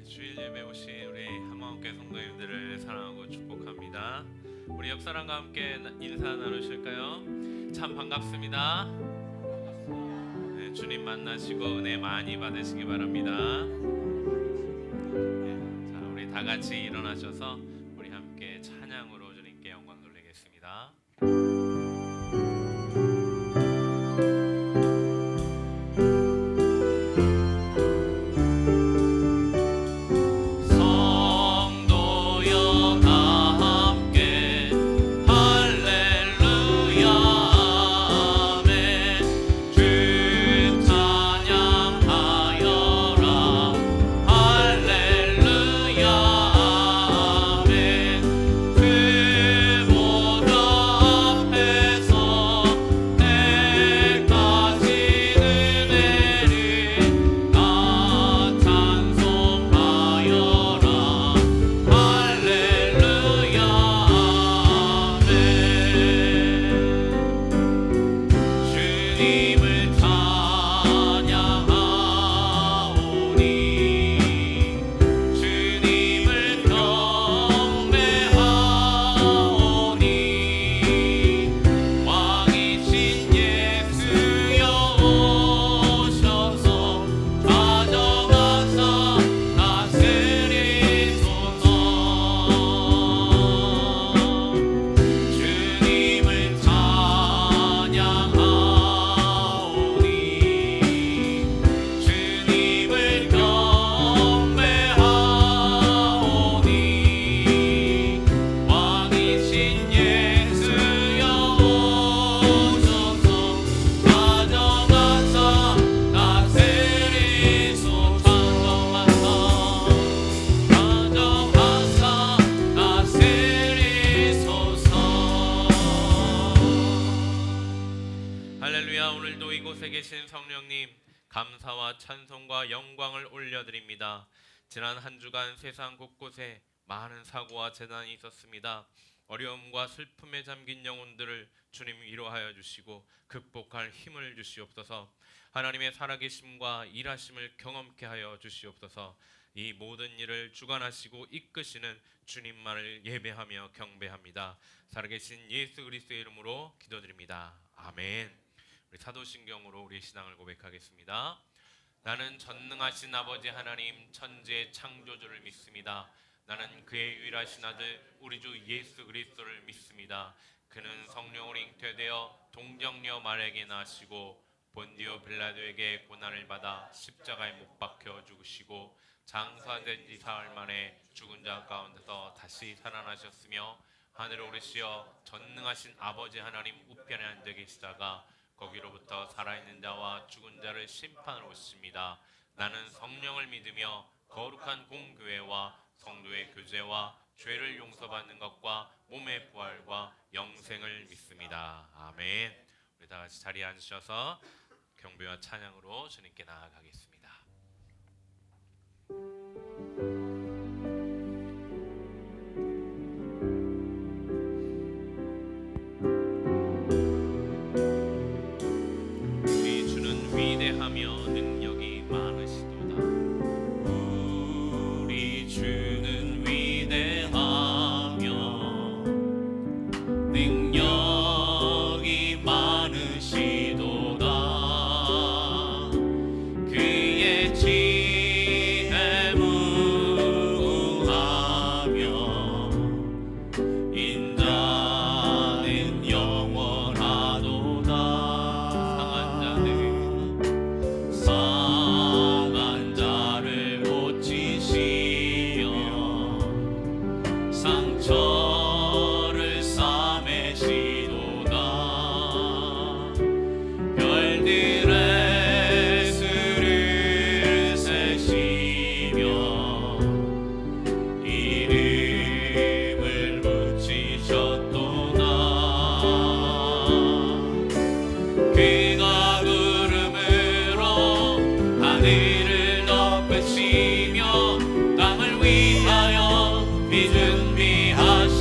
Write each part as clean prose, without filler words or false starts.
주일 예배 오신 우리 한마음교회 성도님들을 사랑하고 축복합니다. 우리 옆 사람과 함께 인사 나누실까요? 참 반갑습니다. 네, 주님 만나시고 은혜 많이 받으시기 바랍니다. 네, 자, 우리 다 같이 일어나셔서 우리 함께 찬양으로 주님께 영광 돌리겠습니다. 할렐루야. 오늘도 이곳에 계신 성령님 감사와 찬송과 영광을 올려드립니다. 지난 한 주간 세상 곳곳에 많은 사고와 재난이 있었습니다. 어려움과 슬픔에 잠긴 영혼들을 주님 위로하여 주시고 극복할 힘을 주시옵소서. 하나님의 살아계심과 일하심을 경험케 하여 주시옵소서. 이 모든 일을 주관하시고 이끄시는 주님만을 예배하며 경배합니다. 살아계신 예수 그리스도의 이름으로 기도드립니다. 아멘. 우리 사도신경으로 우리 신앙을 고백하겠습니다. 나는 전능하신 아버지 하나님 천지의 창조주를 믿습니다. 나는 그의 유일하신 아들 우리 주 예수 그리스도를 믿습니다. 그는 성령으로 잉태되어 동정녀 마리아에게 나시고 본디오 빌라도에게 고난을 받아 십자가에 못 박혀 죽으시고 장사된 지 사흘 만에 죽은 자 가운데서 다시 살아나셨으며 하늘에 오르시어 전능하신 아버지 하나님 우편에 앉아 계시다가 거기로부터 살아있는 자와 죽은 자를 심판하러 오십니다. 나는 성령을 믿으며 거룩한 공교회와 성도의 교제와 죄를 용서받는 것과 몸의 부활과 영생을 믿습니다. 아멘. 우리 다 같이 자리에 앉으셔서 경배와 찬양으로 주님께 나아가겠습니다. 위대하며 능력이 많으시도다. 우리 주는 위대하며 능력이 많으시도다. 그의 지혜 무궁하며 인자는 영원하도다. 상한 자를 고치시어 상처를 싸매시도다. 별들의 수를 세시며 이름을 붙이셨도다. 그가 구름으로 하늘을 덮으시며 땅을 위하여 비 준비하시고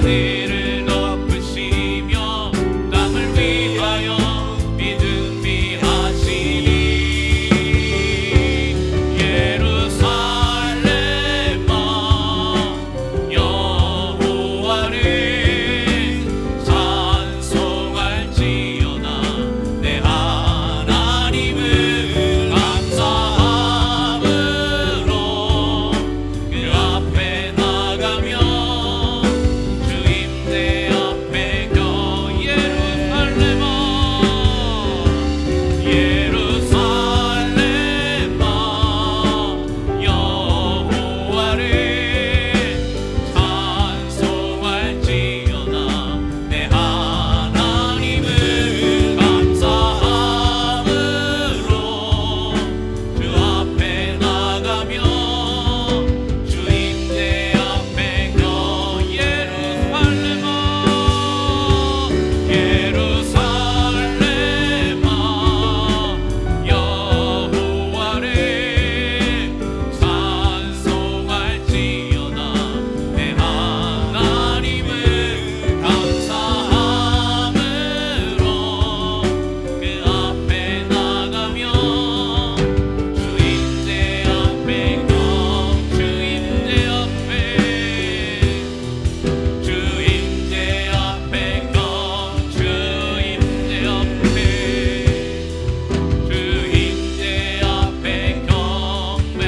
하늘을 덮으시며 땅을 위하여 믿음 비하시니 예루살렘아 여호와를 찬송할지어다. 내 하나님을 감사함으로 그 앞에 나가며 주 임대 앞에 겨 예루살렘아 예루살렘아 여호와를 찬송할지어다. 내 하나님을 감사함으로 주 앞에 나가며 주 임대 앞에 겨 예루살렘아 예루살렘아 여호와를 찬송할지어다. 내 하나님을 감사함으로 그 앞에 나가며 주 임대 앞에 겨 주 임대 앞에 주 임대 앞에 겨 주 임대 앞에 주 임대 앞에 경배.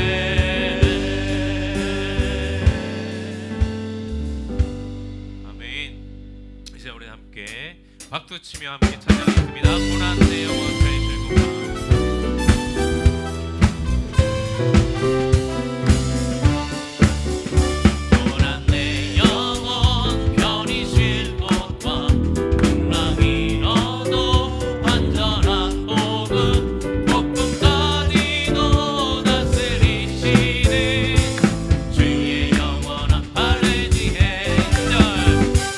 아멘. 이제 우리 함께 박수 치며 함께 찬양하겠습니다. 고난 내 영혼 편히 들고 고난 내 영혼 편히 쉴 곳과 풍랑이 일어도 안전한 복음 복음까지도 다스리시는 주의 영원한 할례지 행절.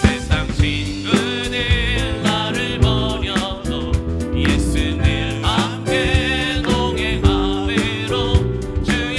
세상 친구들 나를 버려도 예수 늘 함께 동행함으로 주의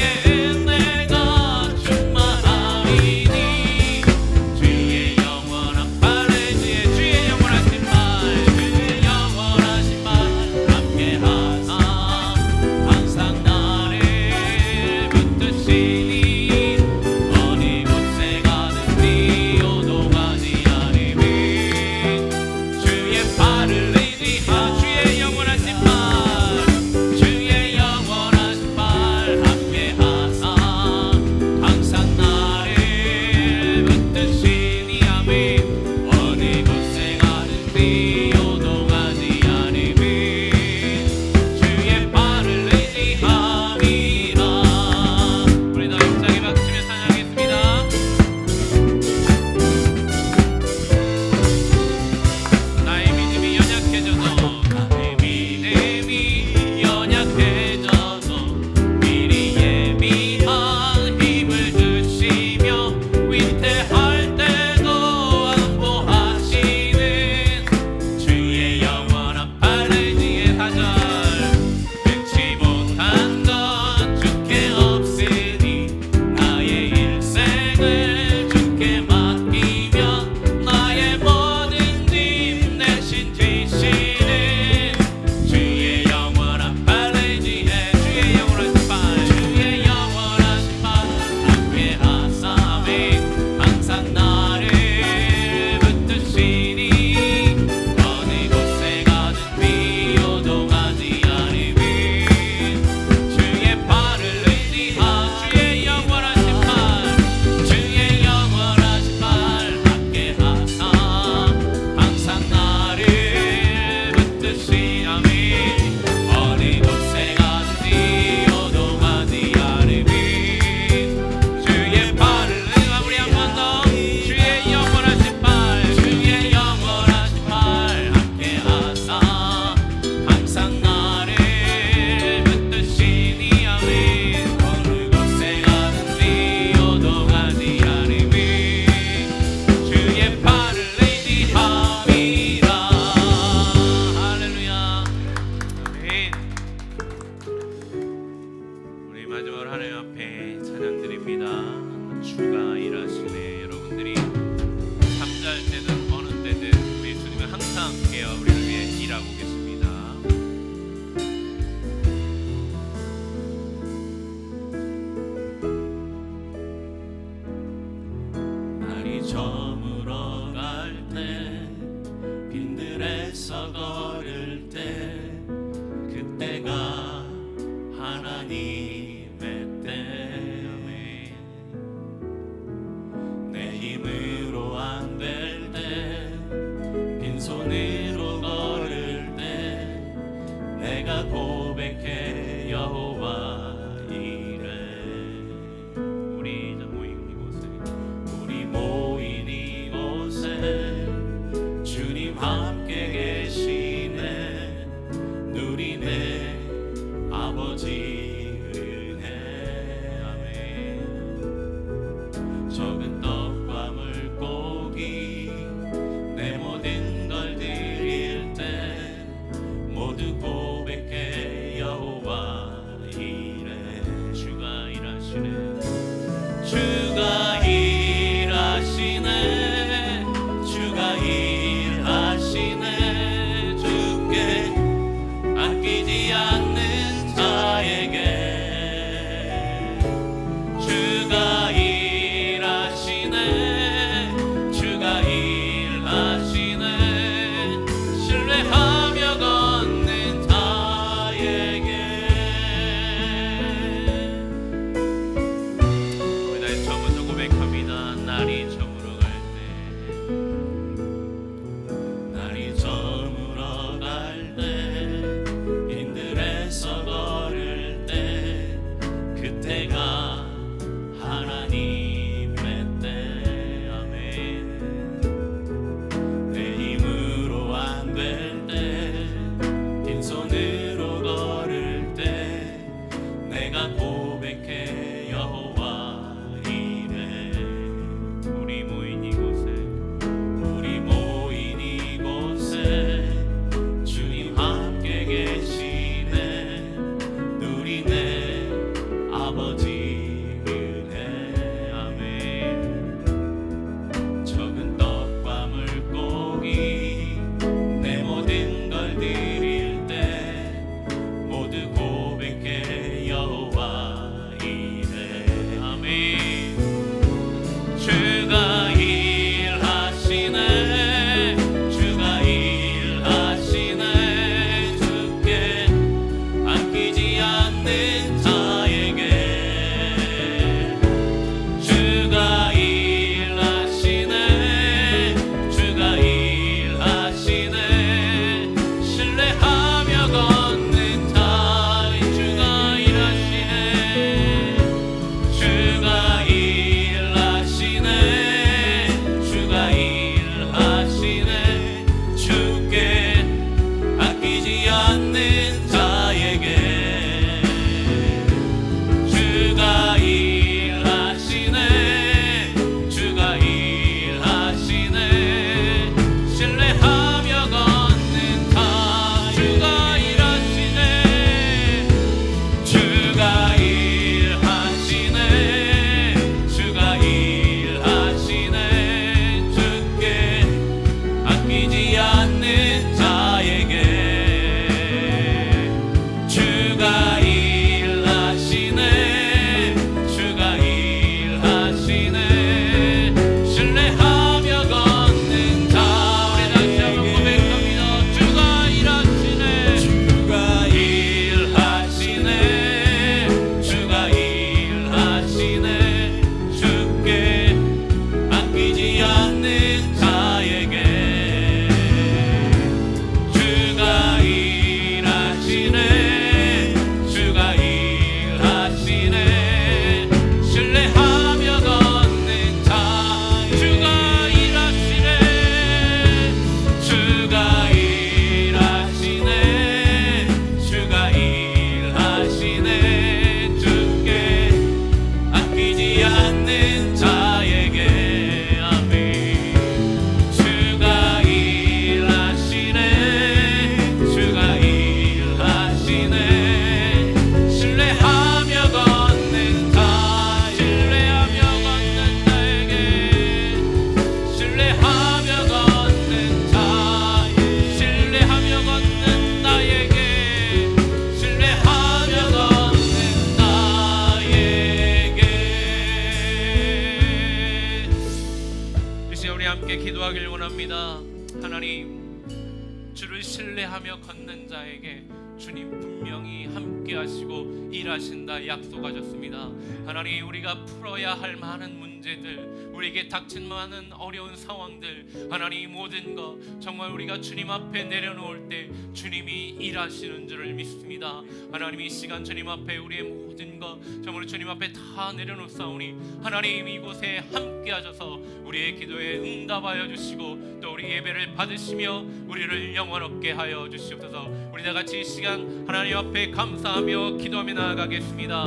기도하길 원합니다. 하나님, 주를 신뢰하며 걷는 자에게 주님 분명히 함께 하시고 일하신다 약속하셨습니다. 하나님, 우리가 풀어야 할 많은 문제들, 우리에게 닥친 많은 어려운 상황들, 하나님 모든 것 정말 우리가 주님 앞에 내려놓을 때 주님이 일하시는 줄을 믿습니다. 하나님, 이 시간 주님 앞에 우리의 모든 것 정말 주님 앞에 다 내려놓사오니 하나님 이곳에 함께 하셔서 우리의 기도에 응답하여 주시고 또 우리 예배를 받으시며 우리를 영원롭게 하여 주시옵소서. 우리 다 같이 이 시간 하나님 앞에 감사하며 기도하며 나아가겠습니다.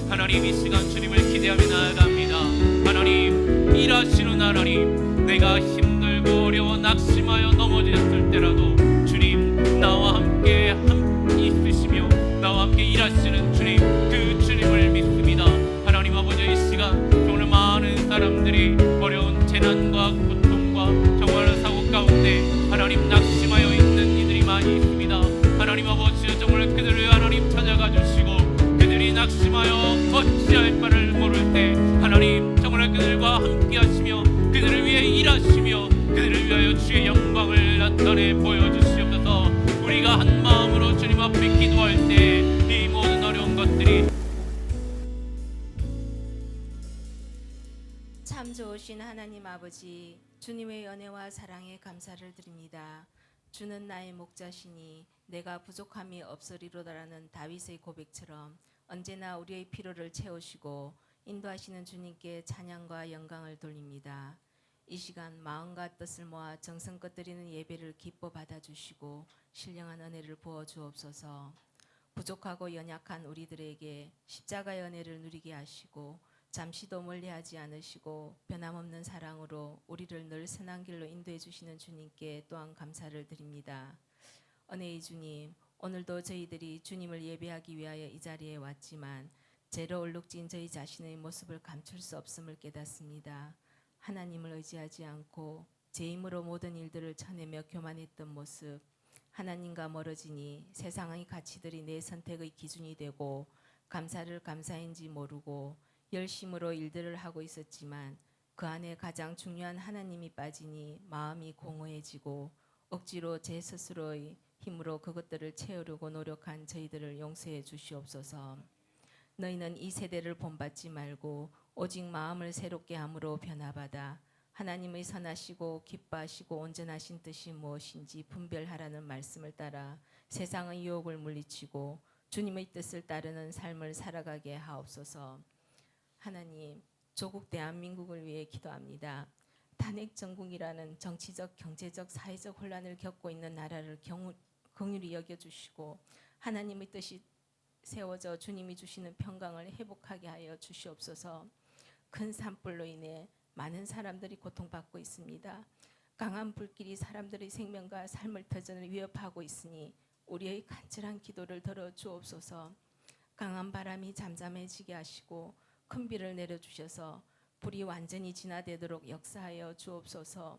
하나님, 이 시간 주님을 기대하며 나아갑니다. 하나님, 일하시는 하나님, 내가 힘들고 어려워 낙심하여 넘어졌을 때라도 주님 나와 함께 있으시며 나와 함께 일하시는 주님, 그 주님을 믿습니다. 하나님 아버지, 이 시간 정말 많은 사람들이 어려운 재난과 고통과 정말 사고 가운데 하나님 낙심하여 있는 이들이 많이 있습니다. 하나님 아버지, 정말 그들을 하나님 찾아가 주시고 그들이 낙심하여 어찌할 바를 모를 때 하나님 정말 그들과 함께 하시며 그들을 위해 일하시며 그들을 위하여 주의 영광을 나타내 보여주시옵소서. 우리가 한 마음으로 주님 앞에 기도할 때 이 모든 어려운 것들이 참 좋으신 하나님 아버지, 주님의 연애와 사랑에 감사를 드립니다. 주는 나의 목자시니 내가 부족함이 없으리로다라는 다윗의 고백처럼 언제나 우리의 필요를 채우시고 인도하시는 주님께 찬양과 영광을 돌립니다. 이 시간 마음과 뜻을 모아 정성껏 드리는 예배를 기뻐 받아주시고 신령한 은혜를 부어 주옵소서. 부족하고 연약한 우리들에게 십자가의 은혜를 누리게 하시고 잠시도 멀리하지 않으시고 변함없는 사랑으로 우리를 늘 선한 길로 인도해 주시는 주님께 또한 감사를 드립니다. 은혜의 주님, 오늘도 저희들이 주님을 예배하기 위하여 이 자리에 왔지만 죄로 얼룩진 저희 자신의 모습을 감출 수 없음을 깨닫습니다. 하나님을 의지하지 않고 제 힘으로 모든 일들을 쳐내며 교만했던 모습, 하나님과 멀어지니 세상의 가치들이 내 선택의 기준이 되고 감사를 감사인지 모르고 열심으로 일들을 하고 있었지만 그 안에 가장 중요한 하나님이 빠지니 마음이 공허해지고 억지로 제 스스로의 힘으로 그것들을 채우려고 노력한 저희들을 용서해 주시옵소서. 너희는 이 세대를 본받지 말고 오직 마음을 새롭게 함으로 변화받아 하나님의 선하시고 기뻐하시고 온전하신 뜻이 무엇인지 분별하라는 말씀을 따라 세상의 유혹을 물리치고 주님의 뜻을 따르는 삶을 살아가게 하옵소서. 하나님, 조국 대한민국을 위해 기도합니다. 탄핵 정국이라는 정치적, 경제적, 사회적 혼란을 겪고 있는 나라를 긍휼히 여겨주시고 하나님의 뜻이 세워져 주님이 주시는 평강을 회복하게 하여 주시옵소서. 큰 산불로 인해 많은 사람들이 고통받고 있습니다. 강한 불길이 사람들의 생명과 삶을 터전을 위협하고 있으니 우리의 간절한 기도를 들어 주옵소서. 강한 바람이 잠잠해지게 하시고 큰 비를 내려주셔서 불이 완전히 진화되도록 역사하여 주옵소서.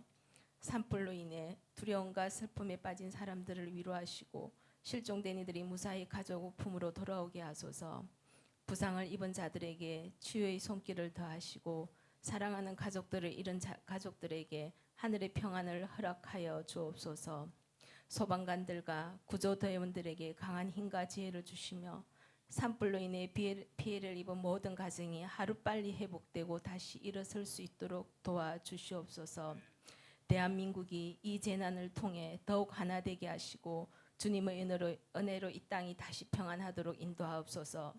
산불로 인해 두려움과 슬픔에 빠진 사람들을 위로하시고 실종된 이들이 무사히 가족 품으로 돌아오게 하소서. 부상을 입은 자들에게 치유의 손길을 더하시고 사랑하는 가족들을 잃은 가족들에게 하늘의 평안을 허락하여 주옵소서. 소방관들과 구조대원들에게 강한 힘과 지혜를 주시며 산불로 인해 피해를 입은 모든 가정이 하루빨리 회복되고 다시 일어설 수 있도록 도와주시옵소서. 대한민국이 이 재난을 통해 더욱 하나 되게 하시고 주님의 은혜로 이 땅이 다시 평안하도록 인도하옵소서.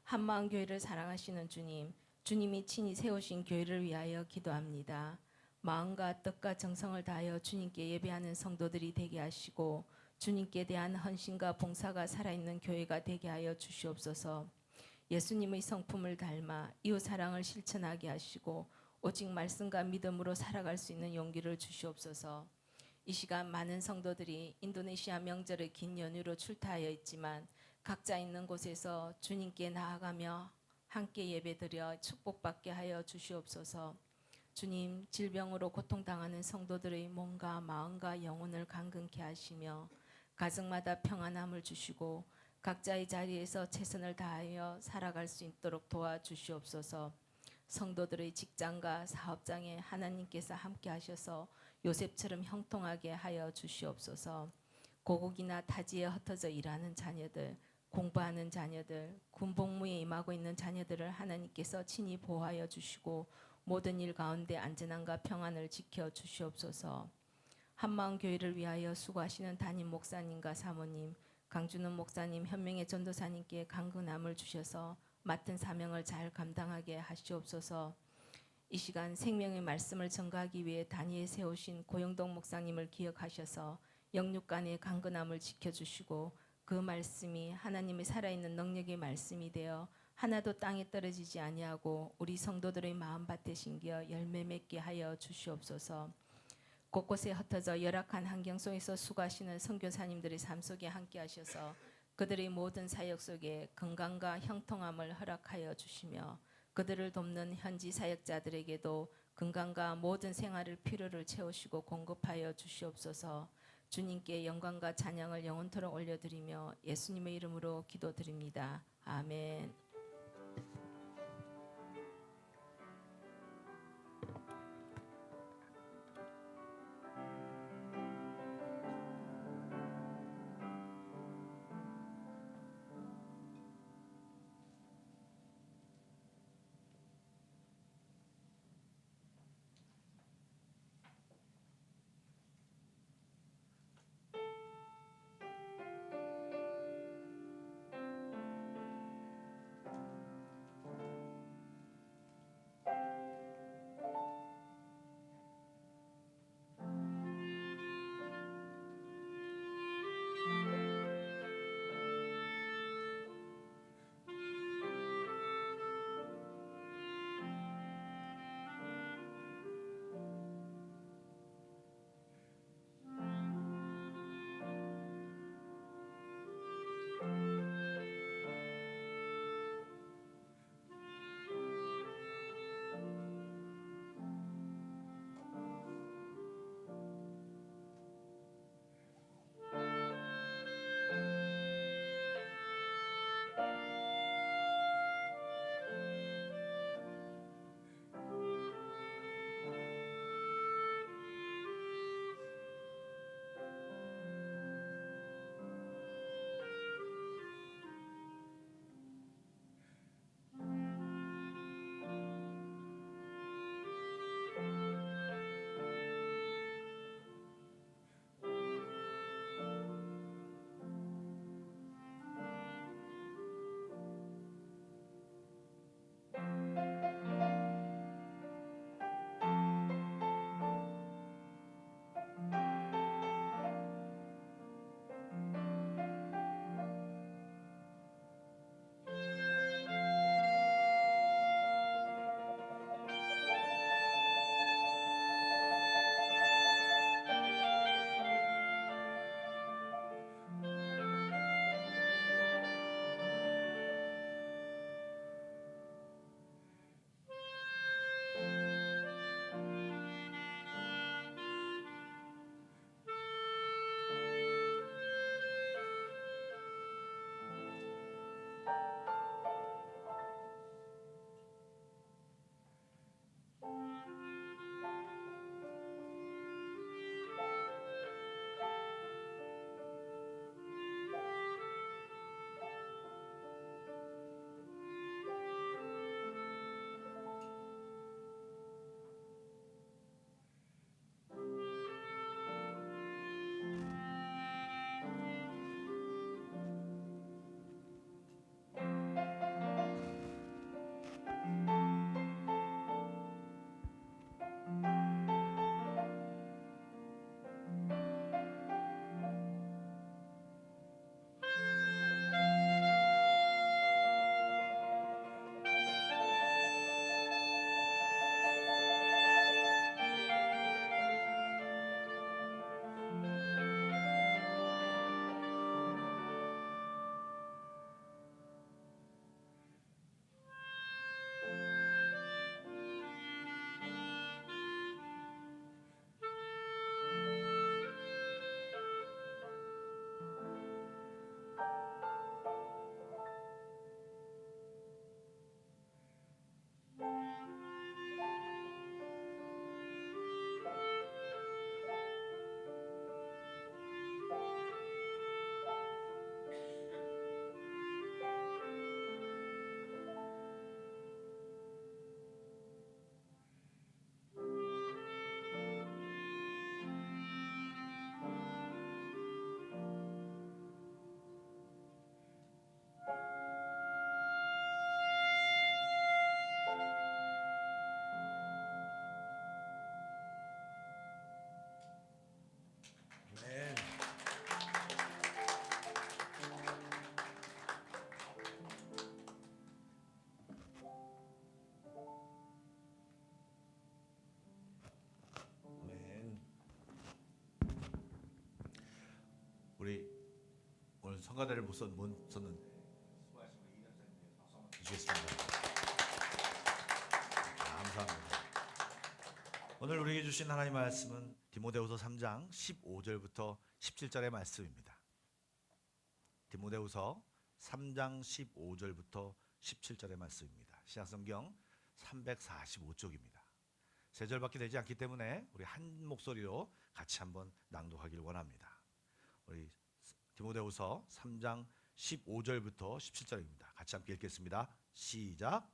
한마음교회를 사랑하시는 주님, 주님이 친히 세우신 교회를 위하여 기도합니다. 마음과 뜻과 정성을 다하여 주님께 예배하는 성도들이 되게 하시고 주님께 대한 헌신과 봉사가 살아있는 교회가 되게 하여 주시옵소서. 예수님의 성품을 닮아 이웃 사랑을 실천하게 하시고 오직 말씀과 믿음으로 살아갈 수 있는 용기를 주시옵소서. 이 시간 많은 성도들이 인도네시아 명절의 긴 연휴로 출타하여 있지만 각자 있는 곳에서 주님께 나아가며 함께 예배드려 축복받게 하여 주시옵소서. 주님, 질병으로 고통당하는 성도들의 몸과 마음과 영혼을 강건케 하시며 가정마다 평안함을 주시고 각자의 자리에서 최선을 다하여 살아갈 수 있도록 도와주시옵소서. 성도들의 직장과 사업장에 하나님께서 함께 하셔서 요셉처럼 형통하게 하여 주시옵소서. 고국이나 타지에 흩어져 일하는 자녀들, 공부하는 자녀들, 군복무에 임하고 있는 자녀들을 하나님께서 친히 보호하여 주시고 모든 일 가운데 안전함과 평안을 지켜 주시옵소서. 한마음교회를 위하여 수고하시는 담임 목사님과 사모님, 강준원 목사님, 현명의 전도사님께 강건함을 주셔서 맡은 사명을 잘 감당하게 하시옵소서. 이 시간 생명의 말씀을 전가하기 위해 단위에 세우신 고영동 목사님을 기억하셔서 영육간의 강건함을 지켜주시고 그 말씀이 하나님의 살아있는 능력의 말씀이 되어 하나도 땅에 떨어지지 아니하고 우리 성도들의 마음밭에 심겨 열매 맺게 하여 주시옵소서. 곳곳에 흩어져 열악한 환경 속에서 수고하시는 선교사님들의 삶 속에 함께 하셔서 그들의 모든 사역 속에 건강과 형통함을 허락하여 주시며 그들을 돕는 현지 사역자들에게도 건강과 모든 생활을 필요를 채우시고 공급하여 주시옵소서. 주님께 영광과 찬양을 영원토록 올려드리며 예수님의 이름으로 기도드립니다. 아멘. 성가대를 못 썼는 수고하신 우리 이장사님께 박수 한번 주시겠습니다. 감사합니다. 오늘 우리에게 주신 하나님 말씀은 디모데후서 3장 15절부터 17절의 말씀입니다. 디모데후서 3장 15절부터 17절의 말씀입니다. 신약성경 345쪽입니다. 세 절밖에 되지 않기 때문에 우리 한 목소리로 같이 한번 낭독하길 원합니다. 우리 디모데후서 3장 15절부터 17절입니다. 같이 함께 읽겠습니다. 시작.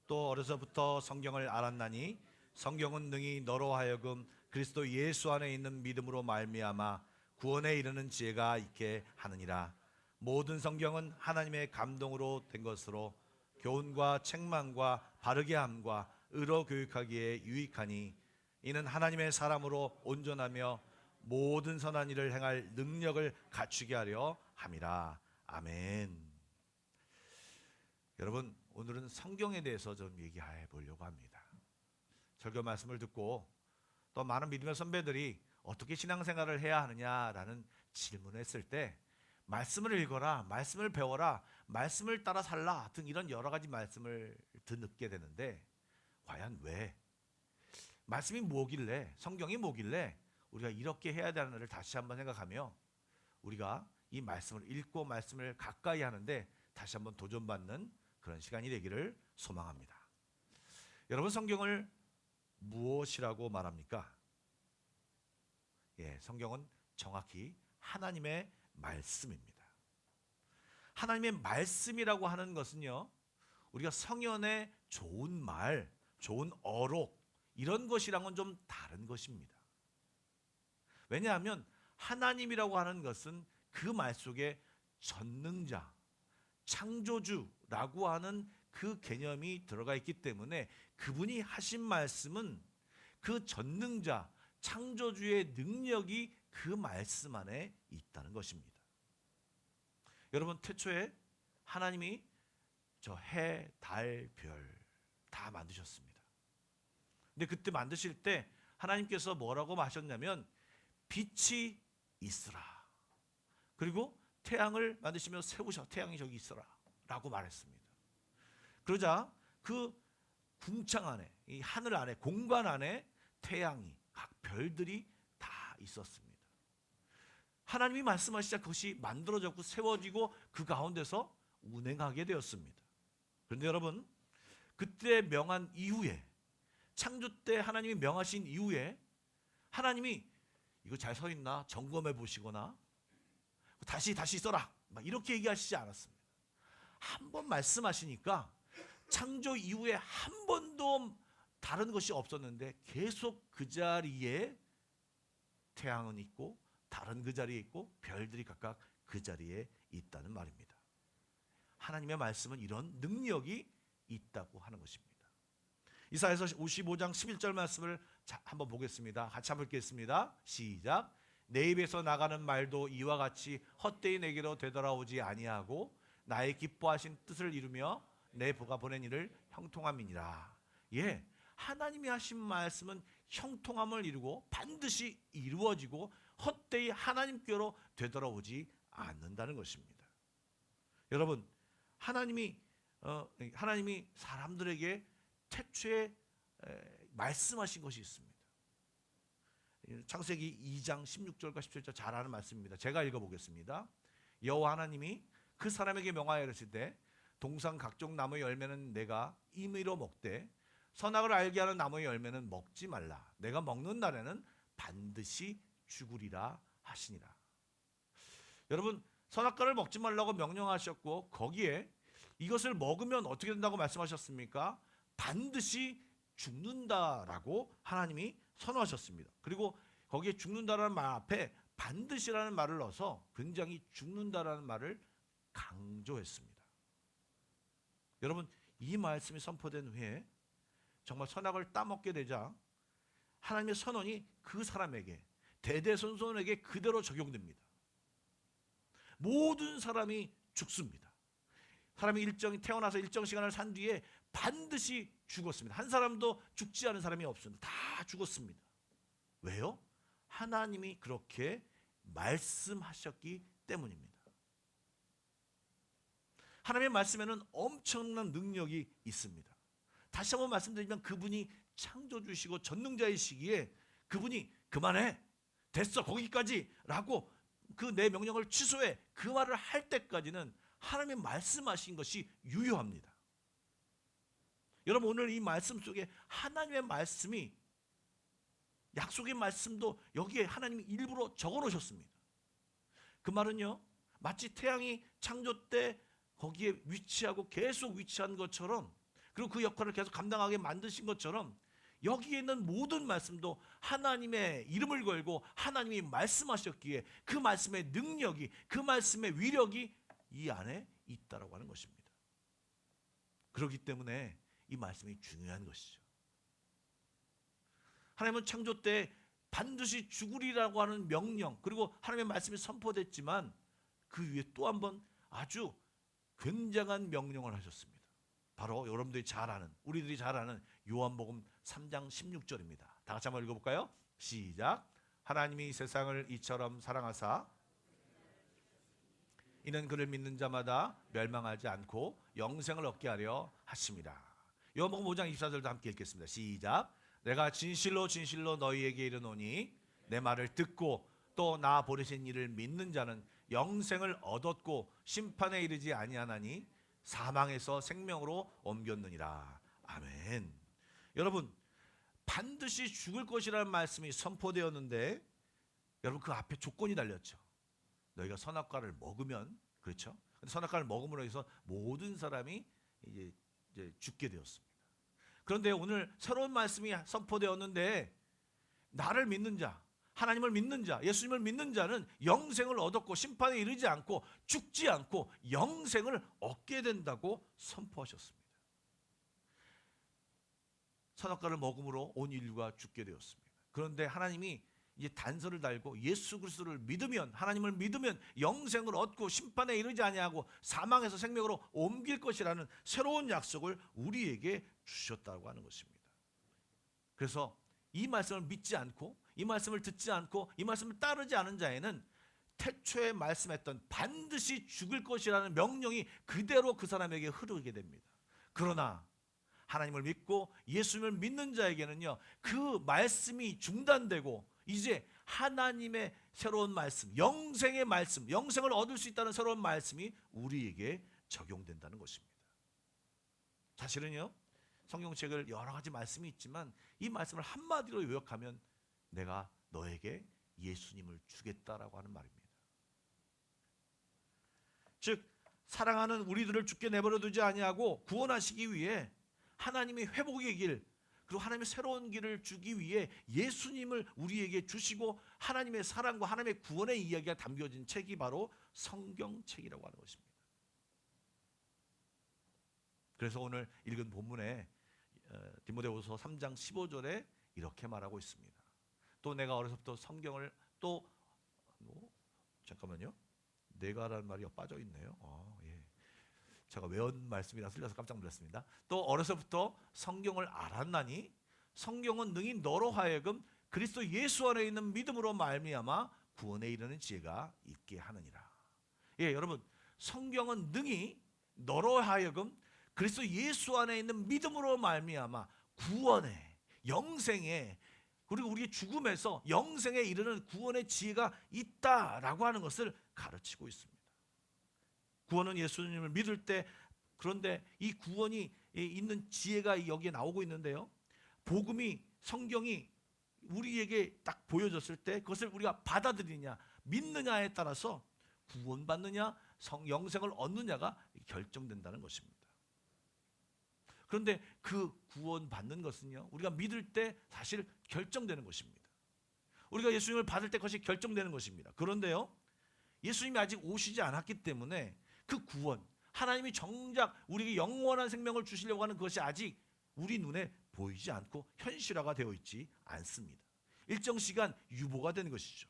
또 어려서부터 성경을 알았나니 성경은 능히 너로 하여금 그리스도 예수 안에 있는 믿음으로 말미암아 구원에 이르는 지혜가 있게 하느니라. 모든 성경은 하나님의 감동으로 된 것으로 교훈과 책망과 바르게 함과 의로 교육하기에 유익하니 이는 하나님의 사람으로 온전하며 모든 선한 일을 행할 능력을 갖추게 하려 함이라. 아멘. 여러분, 오늘은 성경에 대해서 좀 얘기해 보려고 합니다. 설교 말씀을 듣고 또 많은 믿음의 선배들이 어떻게 신앙생활을 해야 하느냐라는 질문을 했을 때 말씀을 읽어라, 말씀을 배워라, 말씀을 따라 살라 등 이런 여러 가지 말씀을 듣게 되는데 과연 왜? 말씀이 뭐길래, 성경이 뭐길래 우리가 이렇게 해야 되는지를 다시 한번 생각하며 우리가 이 말씀을 읽고 말씀을 가까이 하는데 다시 한번 도전받는 그런 시간이 되기를 소망합니다. 여러분, 성경을 무엇이라고 말합니까? 성경은 정확히 하나님의 말씀입니다. 하나님의 말씀이라고 하는 것은요, 우리가 성현의 좋은 말, 좋은 어록 이런 것이랑은 좀 다른 것입니다. 왜냐하면 하나님이라고 하는 것은 그 말 속에 전능자, 창조주라고 하는 그 개념이 들어가 있기 때문에 그분이 하신 말씀은 그 전능자, 창조주의 능력이 그 말씀 안에 있다는 것입니다. 여러분, 태초에 하나님이 저 해, 달, 별 다 만드셨습니다. 근데 그때 만드실 때 하나님께서 뭐라고 하셨냐면 빛이 있으라. 그리고 태양을 만드시며 세우셔. 태양이 저기 있어라 라고 말했습니다. 그러자 그 궁창 안에, 이 하늘 안에, 공간 안에 태양이, 각 별들이 다 있었습니다. 하나님이 말씀하시자 그것이 만들어졌고 세워지고 그 가운데서 운행하게 되었습니다. 그런데 여러분, 그때 명한 이후에, 창조 때 하나님이 명하신 이후에 하나님이 이거 잘 서 있나 점검해 보시거나 다시 써라 막 이렇게 얘기하시지 않았습니다. 한 번 말씀하시니까 창조 이후에 한 번도 다른 것이 없었는데 계속 그 자리에 태양은 있고 달은 그 자리에 있고 별들이 각각 그 자리에 있다는 말입니다. 하나님의 말씀은 이런 능력이 있다고 하는 것입니다. 이사야서 55장 11절 말씀을 한번 보겠습니다. 같이 한번 읽겠습니다. 시작. 내 입에서 나가는 말도 이와 같이 헛되이 내게로 되돌아오지 아니하고 나의 기뻐하신 뜻을 이루며 내 보가 보낸 일을 형통함이니라. 하나님이 하신 말씀은 형통함을 이루고 반드시 이루어지고 헛되이 하나님께로 되돌아오지 않는다는 것입니다. 여러분, 하나님이 사람들에게 태초에 말씀하신 것이 있습니다. 창세기 2장 16절과 17절 잘 아는 말씀입니다. 제가 읽어보겠습니다. 여호와 하나님이 그 사람에게 명하여 이르시되 동산 각종 나무의 열매는 내가 임의로 먹되 선악을 알게 하는 나무의 열매는 먹지 말라. 내가 먹는 날에는 반드시 죽으리라 하시니라. 여러분, 선악과를 먹지 말라고 명령하셨고 거기에 이것을 먹으면 어떻게 된다고 말씀하셨습니까? 반드시 죽는다라고 하나님이 선언하셨습니다. 그리고 거기에 죽는다라는 말 앞에 반드시라는 말을 넣어서 굉장히 죽는다라는 말을 강조했습니다. 여러분, 이 말씀이 선포된 후에 정말 선악을 따먹게 되자 하나님의 선언이 그 사람에게, 대대손손에게 그대로 적용됩니다. 모든 사람이 죽습니다. 사람이 태어나서 일정 시간을 산 뒤에 반드시 죽었습니다. 한 사람도 죽지 않은 사람이 없습니다. 다 죽었습니다. 왜요? 하나님이 그렇게 말씀하셨기 때문입니다. 하나님의 말씀에는 엄청난 능력이 있습니다. 다시 한번 말씀드리면 그분이 창조주시고 전능자이시기에 그분이 그만해, 됐어, 거기까지 라고 그 내 명령을 취소해, 그 말을 할 때까지는 하나님의 말씀하신 것이 유효합니다. 여러분, 오늘 이 말씀 속에 하나님의 말씀이, 약속의 말씀도 여기에 하나님이 일부러 적어 놓으셨습니다. 그 말은요, 마치 태양이 창조 때 거기에 위치하고 계속 위치한 것처럼, 그리고 그 역할을 계속 감당하게 만드신 것처럼 여기에 있는 모든 말씀도 하나님의 이름을 걸고 하나님이 말씀하셨기에 그 말씀의 능력이, 그 말씀의 위력이 이 안에 있다라고 하는 것입니다. 그렇기 때문에 이 말씀이 중요한 것이죠. 하나님은 창조 때 반드시 죽으리라고 하는 명령, 그리고 하나님의 말씀이 선포됐지만 그 위에 또 한 번 아주 굉장한 명령을 하셨습니다. 바로 여러분들이 잘 아는, 우리들이 잘 아는 요한복음 3장 16절입니다. 다 같이 한번 읽어볼까요? 시작. 하나님이 세상을 이처럼 사랑하사 이는 그를 믿는 자마다 멸망하지 않고 영생을 얻게 하려 하심이라. 요한복음 5장 24절도 함께 읽겠습니다. 시작. 내가 진실로 진실로 너희에게 이르노니 내 말을 듣고 또 나 보내신 이를 믿는 자는 영생을 얻었고 심판에 이르지 아니하나니 사망에서 생명으로 옮겼느니라. 아멘. 여러분, 반드시 죽을 것이라는 말씀이 선포되었는데 여러분, 그 앞에 조건이 달렸죠. 너희가 선악과를 먹으면, 그렇죠? 근데 선악과를 먹음으로 해서 모든 사람이 이제 죽게 되었습니다. 그런데 오늘 새로운 말씀이 선포되었는데 나를 믿는 자, 하나님을 믿는 자, 예수님을 믿는 자는 영생을 얻었고 심판에 이르지 않고 죽지 않고 영생을 얻게 된다고 선포하셨습니다. 선악과를 먹음으로 온 인류가 죽게 되었습니다. 그런데 하나님이 이제 단서를 달고 예수 그리스도를 믿으면, 하나님을 믿으면 영생을 얻고 심판에 이르지 아니하고 사망에서 생명으로 옮길 것이라는 새로운 약속을 우리에게 주셨다고 하는 것입니다. 그래서 이 말씀을 믿지 않고, 이 말씀을 듣지 않고, 이 말씀을 따르지 않은 자에는 태초에 말씀했던 반드시 죽을 것이라는 명령이 그대로 그 사람에게 흐르게 됩니다. 그러나 하나님을 믿고 예수님을 믿는 자에게는요, 그 말씀이 중단되고 이제 하나님의 새로운 말씀, 영생의 말씀, 영생을 얻을 수 있다는 새로운 말씀이 우리에게 적용된다는 것입니다. 사실은요, 성경책을 여러 가지 말씀이 있지만 이 말씀을 한마디로 요약하면 내가 너에게 예수님을 주겠다라고 하는 말입니다. 즉, 사랑하는 우리들을 죽게 내버려 두지 아니하고 구원하시기 위해 하나님이 회복의 길, 그리고 하나님의 새로운 길을 주기 위해 예수님을 우리에게 주시고 하나님의 사랑과 하나님의 구원의 이야기가 담겨진 책이 바로 성경책이라고 하는 것입니다. 그래서 오늘 읽은 본문에 디모데후서 3장 15절에 이렇게 말하고 있습니다. 또 내가 어려서부터 성경을 잠깐만요. 내가라는 말이 빠져 있네요. 예. 제가 외운 말씀이라 틀려서 깜짝 놀랐습니다. 또 어려서부터 성경을 알았나니 성경은 능히 너로 하여금 그리스도 예수 안에 있는 믿음으로 말미암아 구원에 이르는 지혜가 있게 하느니라. 예, 여러분, 성경은 능히 너로 하여금 그리스도 예수 안에 있는 믿음으로 말미암아 구원에, 영생에, 그리고 우리의 죽음에서 영생에 이르는 구원의 지혜가 있다라고 하는 것을 가르치고 있습니다. 구원은 예수님을 믿을 때, 그런데 이 구원이 있는 지혜가 여기에 나오고 있는데요, 복음이, 성경이 우리에게 딱 보여졌을 때 그것을 우리가 받아들이냐 믿느냐에 따라서 구원받느냐 영생을 얻느냐가 결정된다는 것입니다. 그런데 그 구원받는 것은요, 우리가 믿을 때 사실 결정되는 것입니다. 우리가 예수님을 받을 때 그것이 결정되는 것입니다. 그런데요, 예수님이 아직 오시지 않았기 때문에 그 구원, 하나님이 정작 우리에게 영원한 생명을 주시려고 하는 것이 아직 우리 눈에 보이지 않고 현실화가 되어 있지 않습니다. 일정 시간 유보가 되는 것이죠.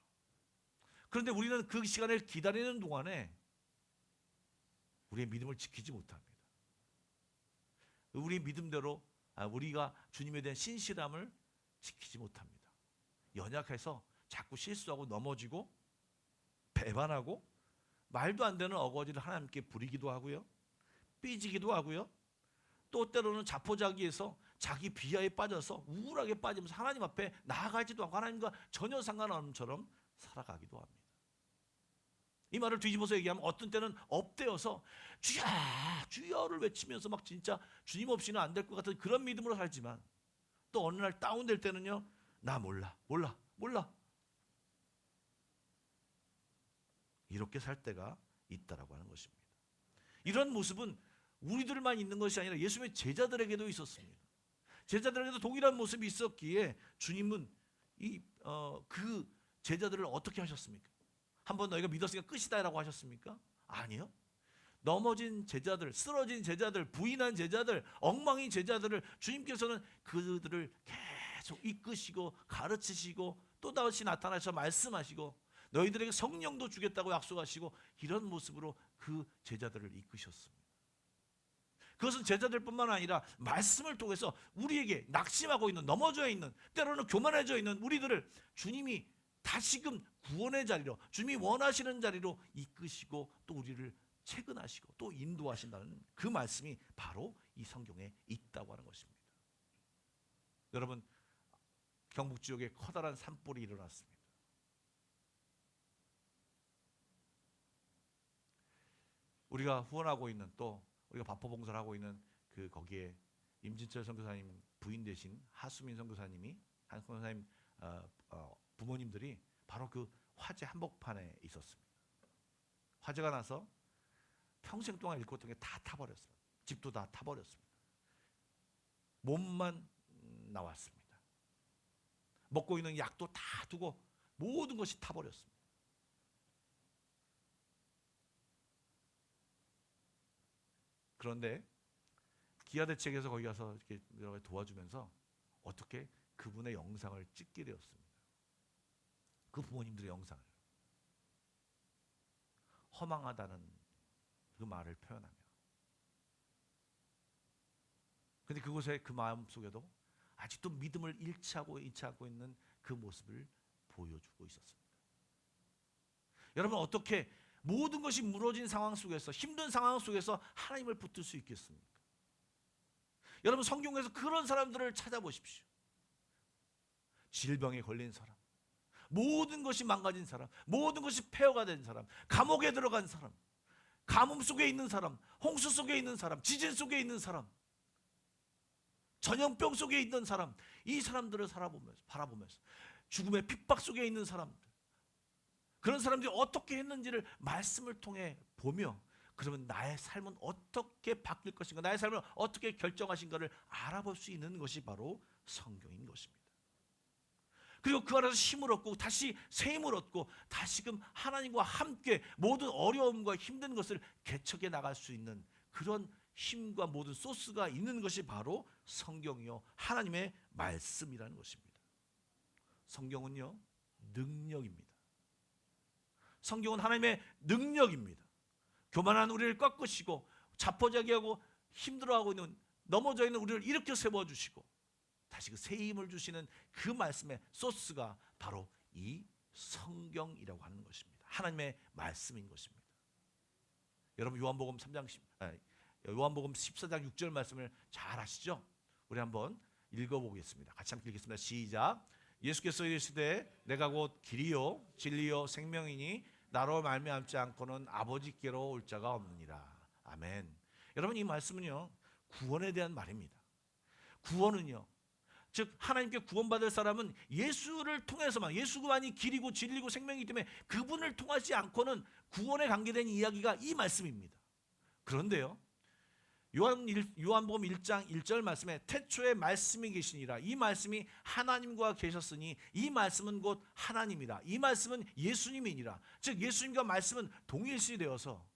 그런데 우리는 그 시간을 기다리는 동안에 우리의 믿음을 지키지 못합니다. 우리 믿음대로 우리가 주님에 대한 신실함을 지키지 못합니다. 연약해서 자꾸 실수하고 넘어지고 배반하고 말도 안 되는 어거지를 하나님께 부리기도 하고요, 삐지기도 하고요. 또 때로는 자포자기해서 자기 비하에 빠져서 우울하게 빠지면서 하나님 앞에 나아가지도 않고 하나님과 전혀 상관없는 처럼 살아가기도 합니다. 이 말을 뒤집어서 얘기하면 어떤 때는 업되어서 주여 주여를 외치면서 막 진짜 주님 없이는 안 될 것 같은 그런 믿음으로 살지만, 또 어느 날 다운될 때는요, 나 몰라 이렇게 살 때가 있다라고 하는 것입니다. 이런 모습은 우리들만 있는 것이 아니라 예수님의 제자들에게도 있었습니다. 제자들에게도 동일한 모습이 있었기에 주님은 그 제자들을 어떻게 하셨습니까? 한번 너희가 믿었으니까 끝이다라고 하셨습니까? 아니요. 넘어진 제자들, 쓰러진 제자들, 부인한 제자들, 엉망인 제자들을 주님께서는 그들을 계속 이끄시고 가르치시고 또 다시 나타나셔서 말씀하시고 너희들에게 성령도 주겠다고 약속하시고 이런 모습으로 그 제자들을 이끄셨습니다. 그것은 제자들뿐만 아니라 말씀을 통해서 우리에게 낙심하고 있는, 넘어져 있는, 때로는 교만해져 있는 우리들을 주님이 다시금 구원의 자리로, 주님이 원하시는 자리로 이끄시고 또 우리를 채근하시고 또 인도하신다는 그 말씀이 바로 이 성경에 있다고 하는 것입니다. 여러분, 경북 지역에 커다란 산불이 일어났습니다. 우리가 후원하고 있는, 또 우리가 바포봉사를 하고 있는 그 거기에 임진철 선교사님 부인 되신 하수민 선교사님이, 한 선교사님 부모님들이 바로 그 화재 한복판에 있었습니다. 화재가 나서 평생 동안 일궜던 게 다 타버렸습니다. 집도 다 타버렸습니다. 몸만 나왔습니다. 먹고 있는 약도 다 두고 모든 것이 타버렸습니다. 그런데 기아대책에서 거기 가서 이렇게 여러 가지 도와주면서 어떻게 그분의 영상을 찍게 되었습니다. 그 부모님들의 영상을. 허망하다는 그 말을 표현하며. 근데 그곳에 그 마음 속에도 아직도 믿음을 잃지 않고 있는 그 모습을 보여주고 있었습니다. 여러분, 어떻게 모든 것이 무너진 상황 속에서, 힘든 상황 속에서 하나님을 붙들 수 있겠습니까? 여러분, 성경에서 그런 사람들을 찾아보십시오. 질병에 걸린 사람, 모든 것이 망가진 사람, 모든 것이 폐허가 된 사람, 감옥에 들어간 사람, 가뭄 속에 있는 사람, 홍수 속에 있는 사람, 지진 속에 있는 사람, 전염병 속에 있는 사람, 이 사람들을 바라보면서 죽음의 핍박 속에 있는 사람들, 그런 사람들이 어떻게 했는지를 말씀을 통해 보며, 그러면 나의 삶은 어떻게 바뀔 것인가, 나의 삶을 어떻게 결정하신가를 알아볼 수 있는 것이 바로 성경인 것입니다. 그리고 그 안에서 힘을 얻고 다시 새 힘을 얻고 다시금 하나님과 함께 모든 어려움과 힘든 것을 개척해 나갈 수 있는 그런 힘과 모든 소스가 있는 것이 바로 성경이요, 하나님의 말씀이라는 것입니다. 성경은요, 능력입니다. 성경은 하나님의 능력입니다. 교만한 우리를 꺾으시고 자포자기하고 힘들어하고 있는, 넘어져 있는 우리를 일으켜 세워주시고 다시 그 새 힘을 주시는 그 말씀의 소스가 바로 이 성경이라고 하는 것입니다. 하나님의 말씀인 것입니다. 여러분, 요한복음 14장 6절 말씀을 잘 아시죠? 우리 한번 읽어보겠습니다. 같이 함께 읽겠습니다. 시작. 예수께서 이르시되 내가 곧 길이요 진리요 생명이니 나로 말미암지 않고는 아버지께로 올 자가 없느니라. 아멘. 여러분, 이 말씀은요, 구원에 대한 말입니다. 구원은요, 즉 하나님께 구원받을 사람은 예수를 통해서만, 예수만이 길이고 진리고 생명이기 때문에 그분을 통하지 않고는 구원에 관계된 이야기가 이 말씀입니다. 그런데요, 요한복음 1장 1절 말씀에 태초에 말씀이 계시니라, 이 말씀이 하나님과 계셨으니 이 말씀은 곧 하나님이라, 이 말씀은 예수님이니라. 즉 예수님과 말씀은 동일시되어서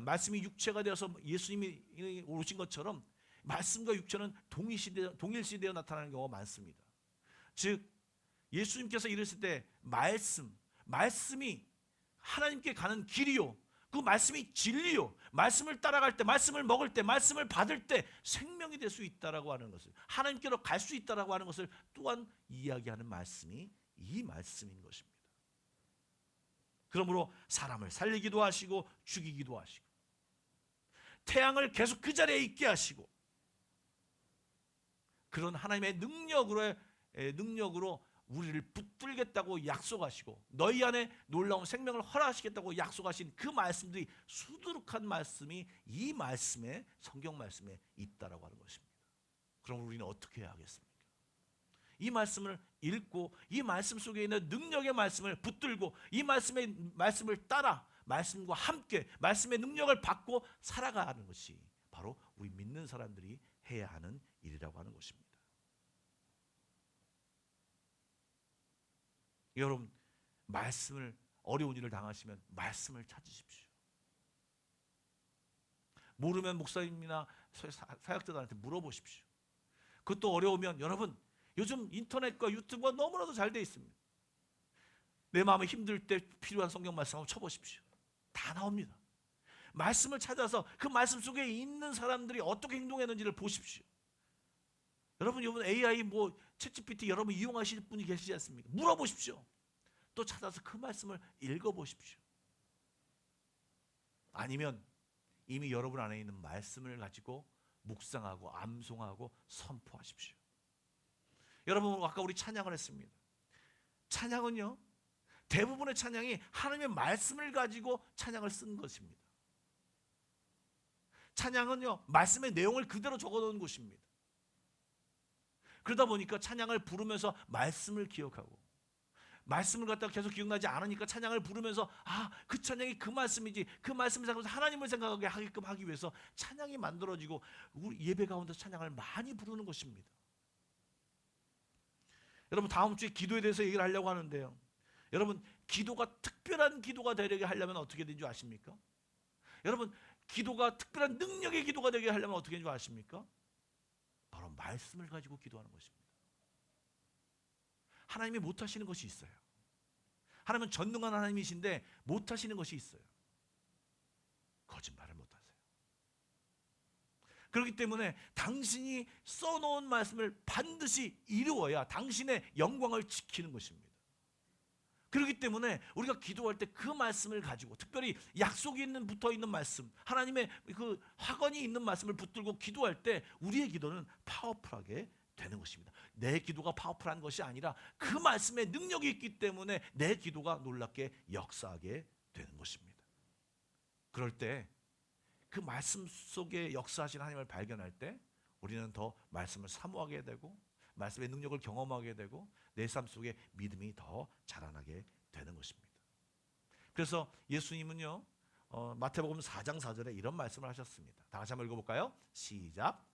말씀이 육체가 되어서 예수님이 오신 것처럼 말씀과 육체는 동일시되어 나타나는 경우가 많습니다. 즉 예수님께서 이르실 때 말씀이 하나님께 가는 길이요, 그 말씀이 진리요, 말씀을 따라갈 때, 말씀을 먹을 때, 말씀을 받을 때 생명이 될 수 있다라고 하는 것을, 하나님께로 갈 수 있다라고 하는 것을 또한 이야기하는 말씀이 이 말씀인 것입니다. 그러므로 사람을 살리기도 하시고 죽이기도 하시고, 태양을 계속 그 자리에 있게 하시고 그런 하나님의 능력으로 우리를 붙들겠다고 약속하시고 너희 안에 놀라운 생명을 허락하시겠다고 약속하신 그 말씀들이 수두룩한 말씀이 이 말씀에 성경 말씀에 있다라고 하는 것입니다. 그럼 우리는 어떻게 해야 하겠습니까? 이 말씀을 읽고 이 말씀 속에 있는 능력의 말씀을 붙들고 이 말씀을 따라 말씀과 함께 말씀의 능력을 받고 살아가는 것이 바로 우리 믿는 사람들이 해야 하는 일이라고 하는 것입니다. 여러분, 말씀을 어려운 일을 당하시면 말씀을 찾으십시오. 모르면 목사님이나 사역자들한테 물어보십시오. 그것도 어려우면 여러분 요즘 인터넷과 유튜브가 너무나도 잘 돼 있습니다. 내 마음이 힘들 때 필요한 성경 말씀 한번 쳐보십시오. 다 나옵니다. 말씀을 찾아서 그 말씀 속에 있는 사람들이 어떻게 행동했는지를 보십시오. 여러분 이번 AI 챗GPT 여러분 이용하실 분이 계시지 않습니까? 물어보십시오. 또 찾아서 그 말씀을 읽어보십시오. 아니면 이미 여러분 안에 있는 말씀을 가지고 묵상하고 암송하고 선포하십시오. 여러분 아까 우리 찬양을 했습니다. 찬양은요 대부분의 찬양이 하나님의 말씀을 가지고 찬양을 쓴 것입니다. 찬양은요 말씀의 내용을 그대로 적어놓은 것입니다. 그러다 보니까 찬양을 부르면서 말씀을 기억하고 말씀을 갖다가 계속 기억나지 않으니까 찬양을 부르면서 그 찬양이 그 말씀이지 그 말씀을 생각해서 하나님을 생각하게 하게끔 하기 위해서 찬양이 만들어지고 우리 예배 가운데 찬양을 많이 부르는 것입니다. 여러분 다음 주에 기도에 대해서 얘기를 하려고 하는데요. 여러분 기도가 특별한 기도가 되게 하려면 어떻게 되는 줄 아십니까? 여러분 기도가 특별한 능력의 기도가 되게 하려면 어떻게 되는 줄 아십니까? 바로 말씀을 가지고 기도하는 것입니다. 하나님이 못하시는 것이 있어요. 하나님은 전능한 하나님이신데 못하시는 것이 있어요. 거짓말을 못하세요. 그렇기 때문에 당신이 써놓은 말씀을 반드시 이루어야 당신의 영광을 지키는 것입니다. 그렇기 때문에 우리가 기도할 때 그 말씀을 가지고 특별히 약속이 붙어있는 말씀 하나님의 그 확언이 있는 말씀을 붙들고 기도할 때 우리의 기도는 파워풀하게 되는 것입니다. 내 기도가 파워풀한 것이 아니라 그 말씀에 능력이 있기 때문에 내 기도가 놀랍게 역사하게 되는 것입니다. 그럴 때 그 말씀 속에 역사하신 하나님을 발견할 때 우리는 더 말씀을 사모하게 되고 말씀의 능력을 경험하게 되고 내 삶 속에 믿음이 더 자라나게 되는 것입니다. 그래서 예수님은요 마태복음 4장 4절에 이런 말씀을 하셨습니다. 다 같이 한번 읽어볼까요? 시작.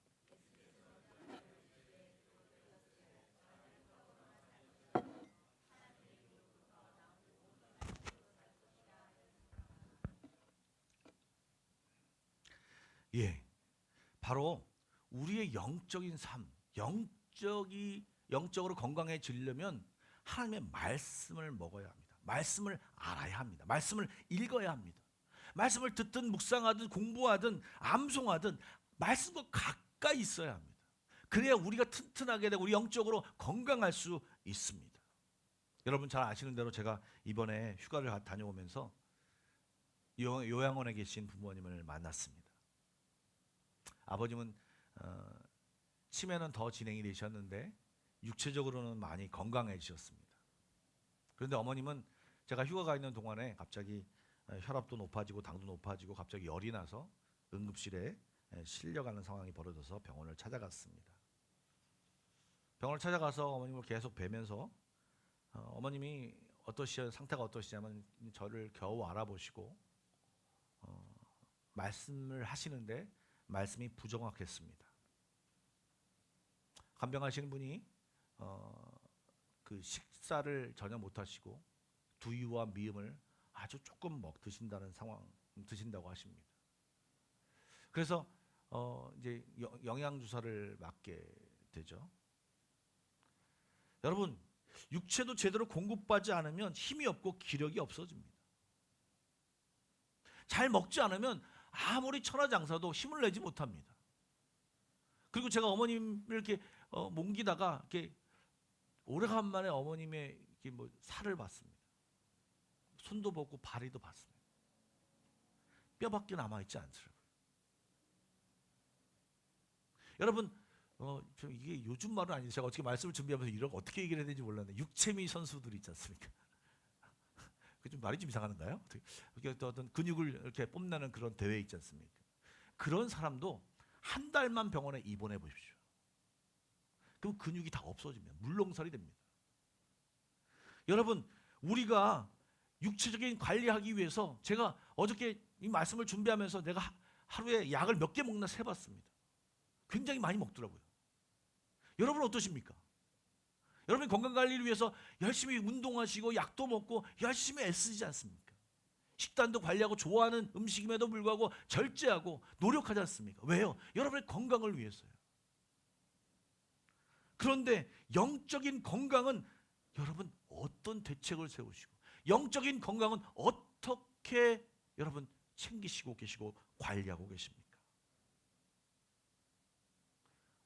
예, 바로 우리의 영적인 삶, 영적으로 건강해지려면 하나님의 말씀을 먹어야 합니다. 말씀을 알아야 합니다. 말씀을 읽어야 합니다. 말씀을 듣든 묵상하든 공부하든 암송하든 말씀과 가까이 있어야 합니다. 그래야 우리가 튼튼하게 되고 우리 영적으로 건강할 수 있습니다. 여러분 잘 아시는 대로 제가 이번에 휴가를 다녀오면서 요양원에 계신 부모님을 만났습니다. 아버님은 치매는 더 진행이 되셨는데 육체적으로는 많이 건강해지셨습니다. 그런데 어머님은 제가 휴가가 있는 동안에 갑자기 혈압도 높아지고 당도 높아지고 갑자기 열이 나서 응급실에 실려가는 상황이 벌어져서 병원을 찾아갔습니다. 병원을 찾아가서 어머님을 계속 뵈면서 어머님이 상태가 어떠시냐면 저를 겨우 알아보시고 말씀을 하시는데 말씀이 부정확했습니다. 간병하시는 분이 그 식사를 전혀 못 하시고 두유와 미음을 아주 조금 드신다고 하십니다. 그래서 이제 영양 주사를 맞게 되죠. 여러분 육체도 제대로 공급받지 않으면 힘이 없고 기력이 없어집니다. 잘 먹지 않으면 아무리 천하장사도 힘을 내지 못합니다. 그리고 제가 어머님을 이렇게 몽기다가 이렇게 오래간만에 어머님의 살을 봤습니다. 손도 벗고 발이도 봤습니다. 뼈밖에 남아있지 않더라고요. 여러분 좀 이게 요즘 말은 아니에요. 제가 어떻게 말씀을 준비하면서 이런 어떻게 얘기를 해야 되는지 몰랐는데 육체미 선수들이 있지 않습니까? 그 좀 말이 좀 이상한가요? 이렇게 어떤 근육을 이렇게 뽐내는 그런 대회 있지 않습니까? 그런 사람도 한 달만 병원에 입원해 보십시오. 그럼 근육이 다 없어집니다. 물렁살이 됩니다. 여러분 우리가 육체적인 관리하기 위해서 제가 어저께 이 말씀을 준비하면서 내가 하루에 약을 몇 개 먹나 세봤습니다. 굉장히 많이 먹더라고요. 여러분 어떠십니까? 여러분 건강관리를 위해서 열심히 운동하시고 약도 먹고 열심히 애쓰지 않습니까? 식단도 관리하고 좋아하는 음식임에도 불구하고 절제하고 노력하지 않습니까? 왜요? 여러분의 건강을 위해서요. 그런데 영적인 건강은 여러분 어떤 대책을 세우시고 영적인 건강은 어떻게 여러분 챙기시고 계시고 관리하고 계십니까?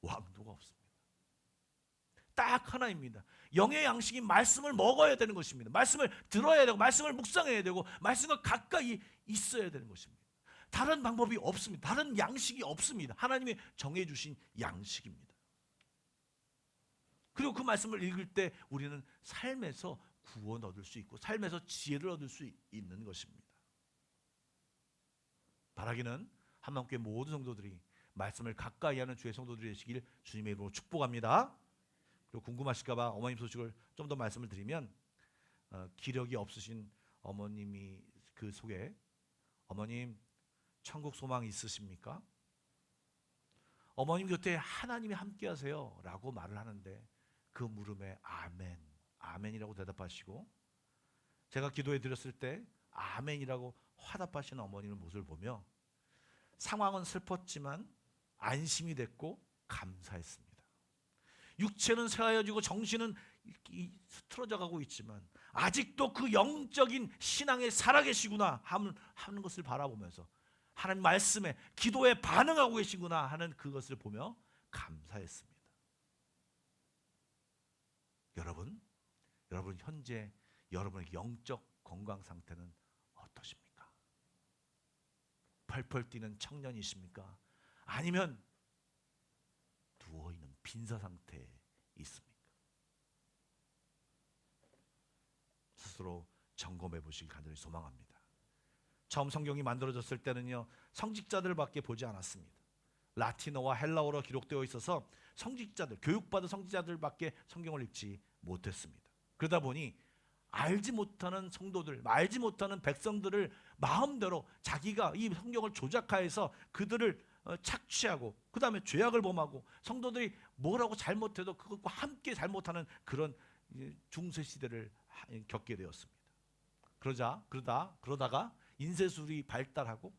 왕도가 없습니다. 딱 하나입니다. 영의 양식이 말씀을 먹어야 되는 것입니다. 말씀을 들어야 되고 말씀을 묵상해야 되고 말씀과 가까이 있어야 되는 것입니다. 다른 방법이 없습니다. 다른 양식이 없습니다. 하나님이 정해주신 양식입니다. 그리고 그 말씀을 읽을 때 우리는 삶에서 구원 얻을 수 있고 삶에서 지혜를 얻을 수 있는 것입니다. 바라기는 한마음교회 모든 성도들이 말씀을 가까이 하는 주의 성도들이 되시길 주님의 이름으로 축복합니다. 그리고 궁금하실까 봐 어머님 소식을 좀 더 말씀을 드리면 기력이 없으신 어머님이 그 속에 어머님 천국 소망 있으십니까? 어머님 곁에 하나님이 함께 하세요 라고 말을 하는데 그 물음에 아멘, 아멘이라고 대답하시고 제가 기도해 드렸을 때 아멘이라고 화답하시는 어머님의 모습을 보며 상황은 슬펐지만 안심이 됐고 감사했습니다. 육체는 새하여지고 정신은 흐트러져 가고 있지만 아직도 그 영적인 신앙에 살아계시구나 하는 것을 바라보면서 하나님 말씀에 기도에 반응하고 계시구나 하는 그것을 보며 감사했습니다. 여러분 현재 여러분의 영적 건강 상태는 어떠십니까? 펄펄 뛰는 청년이십니까? 아니면 누워있는 빈사 상태에 있습니까? 스스로 점검해 보시길 간절히 소망합니다. 처음 성경이 만들어졌을 때는요 성직자들밖에 보지 않았습니다. 라틴어와 헬라어로 기록되어 있어서 성직자들, 교육받은 성직자들밖에 성경을 읽지 못했습니다. 그러다 보니 알지 못하는 성도들, 알지 못하는 백성들을 마음대로 자기가 이 성경을 조작하여서 그들을 착취하고 그 다음에 죄악을 범하고 성도들이 뭐라고 잘못해도 그것과 함께 잘못하는 그런 중세 시대를 겪게 되었습니다. 그러다가 인쇄술이 발달하고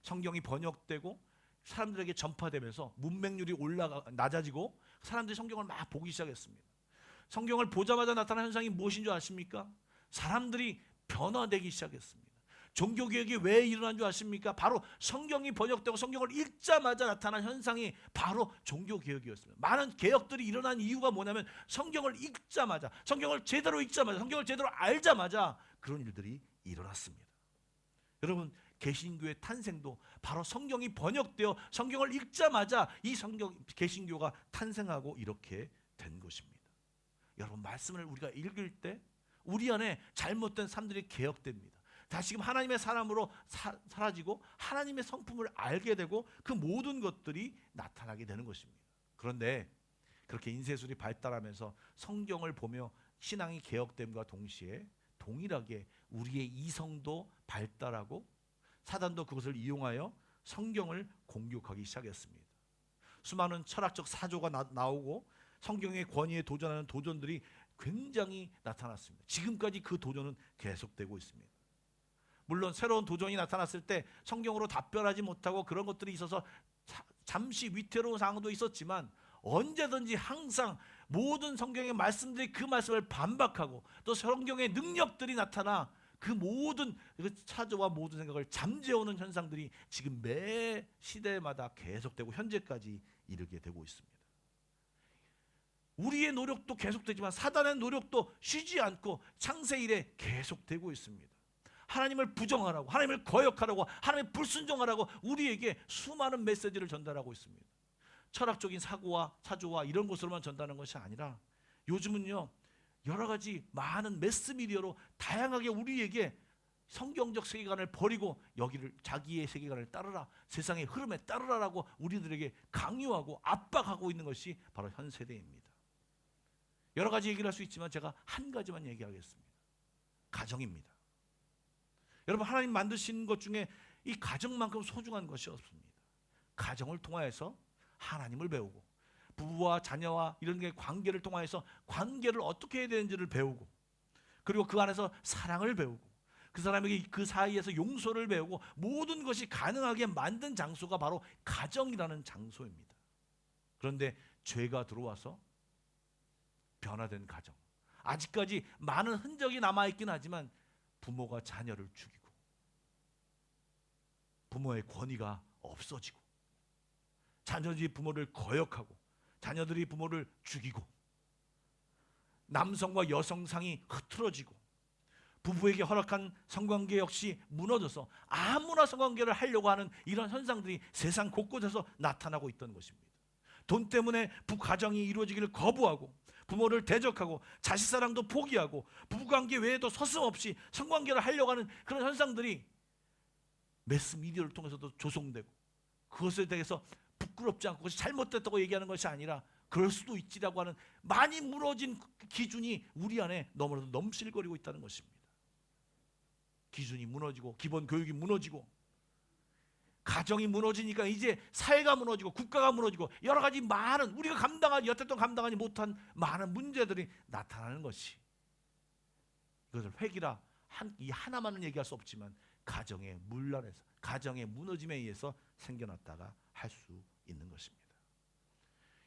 성경이 번역되고 사람들에게 전파되면서 문맹률이 낮아지고 사람들이 성경을 막 보기 시작했습니다. 성경을 보자마자 나타난 현상이 무엇인 줄 아십니까? 사람들이 변화되기 시작했습니다. 종교개혁이 왜 일어난 줄 아십니까? 바로 성경이 번역되고 성경을 읽자마자 나타난 현상이 바로 종교개혁이었습니다. 많은 개혁들이 일어난 이유가 뭐냐면 성경을 읽자마자, 성경을 제대로 읽자마자, 성경을 제대로 알자마자 그런 일들이 일어났습니다. 여러분 개신교의 탄생도 바로 성경이 번역되어 성경을 읽자마자 이 개신교가 탄생하고 이렇게 된 것입니다. 여러분 말씀을 우리가 읽을 때 우리 안에 잘못된 삶들이 개혁됩니다. 다시금 하나님의 사람으로 사라지고 하나님의 성품을 알게 되고 그 모든 것들이 나타나게 되는 것입니다. 그런데 그렇게 인쇄술이 발달하면서 성경을 보며 신앙이 개혁됨과 동시에 동일하게 우리의 이성도 발달하고 사단도 그것을 이용하여 성경을 공격하기 시작했습니다. 수많은 철학적 사조가 나오고 성경의 권위에 도전하는 도전들이 굉장히 나타났습니다. 지금까지 그 도전은 계속되고 있습니다. 물론 새로운 도전이 나타났을 때 성경으로 답변하지 못하고 그런 것들이 있어서 잠시 위태로운 상황도 있었지만 언제든지 항상 모든 성경의 말씀들이 그 말씀을 반박하고 또 성경의 능력들이 나타나 그 모든 사조와 모든 생각을 잠재우는 현상들이 지금 매 시대마다 계속되고 현재까지 이르게 되고 있습니다. 우리의 노력도 계속되지만 사단의 노력도 쉬지 않고 창세 이래 계속되고 있습니다. 하나님을 부정하라고, 하나님을 거역하라고, 하나님을 불순종하라고 우리에게 수많은 메시지를 전달하고 있습니다. 철학적인 사고와 사조와 이런 것으로만 전달하는 것이 아니라 요즘은요 여러 가지 많은 매스미디어로 다양하게 우리에게 성경적 세계관을 버리고 여기를 자기의 세계관을 따르라, 세상의 흐름에 따르라라고 우리들에게 강요하고 압박하고 있는 것이 바로 현 세대입니다. 여러 가지 얘기를 할 수 있지만 제가 한 가지만 얘기하겠습니다. 가정입니다. 여러분, 하나님 만드신 것 중에 이 가정만큼 소중한 것이 없습니다. 가정을 통하여서 하나님을 배우고 부부와 자녀와 이런 게 관계를 통하여서 관계를 어떻게 해야 되는지를 배우고, 그리고 그 안에서 사랑을 배우고, 그 사람에게 그 사이에서 용서를 배우고, 모든 것이 가능하게 만든 장소가 바로 가정이라는 장소입니다. 그런데 죄가 들어와서 변화된 가정, 아직까지 많은 흔적이 남아있긴 하지만 부모가 자녀를 죽이고 부모의 권위가 없어지고, 자녀들이 부모를 거역하고 자녀들이 부모를 죽이고, 남성과 여성상이 흐트러지고, 부부에게 허락한 성관계 역시 무너져서 아무나 성관계를 하려고 하는 이런 현상들이 세상 곳곳에서 나타나고 있던 것입니다. 돈 때문에 가정이 이루어지기를 거부하고 부모를 대적하고 자식 사랑도 포기하고 부부관계 외에도 서슴없이 성관계를 하려고 하는 그런 현상들이 매스미디어를 통해서도 조성되고, 그것에 대해서 부끄럽지 않고 그것이 잘못됐다고 얘기하는 것이 아니라 그럴 수도 있지라고 하는 많이 무너진 기준이 우리 안에 너무나도 넘실거리고 있다는 것입니다. 기준이 무너지고 기본 교육이 무너지고 가정이 무너지니까 이제 사회가 무너지고 국가가 무너지고 여러 가지 많은 우리가 여태껏 감당하지 못한 많은 문제들이 나타나는 것이, 이것을 획이라 이 하나만은 얘기할 수 없지만 가정의 문란에서, 가정의 무너짐에 의해서 생겨났다가 할 수 있는 것입니다.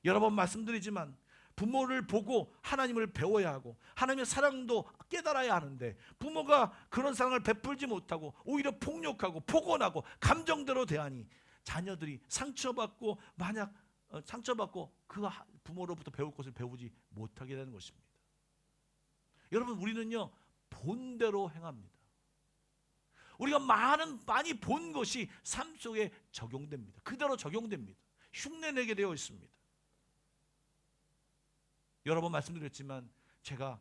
여러 번 말씀드리지만 부모를 보고 하나님을 배워야 하고 하나님의 사랑도 깨달아야 하는데, 부모가 그런 사랑을 베풀지 못하고 오히려 폭력하고 폭언하고 감정대로 대하니 자녀들이 상처받고 그 부모로부터 배울 것을 배우지 못하게 되는 것입니다. 여러분, 우리는요 본대로 행합니다. 우리가 많이 본 것이 삶 속에 적용됩니다. 그대로 적용됩니다. 흉내내게 되어 있습니다. 여러 번 말씀드렸지만 제가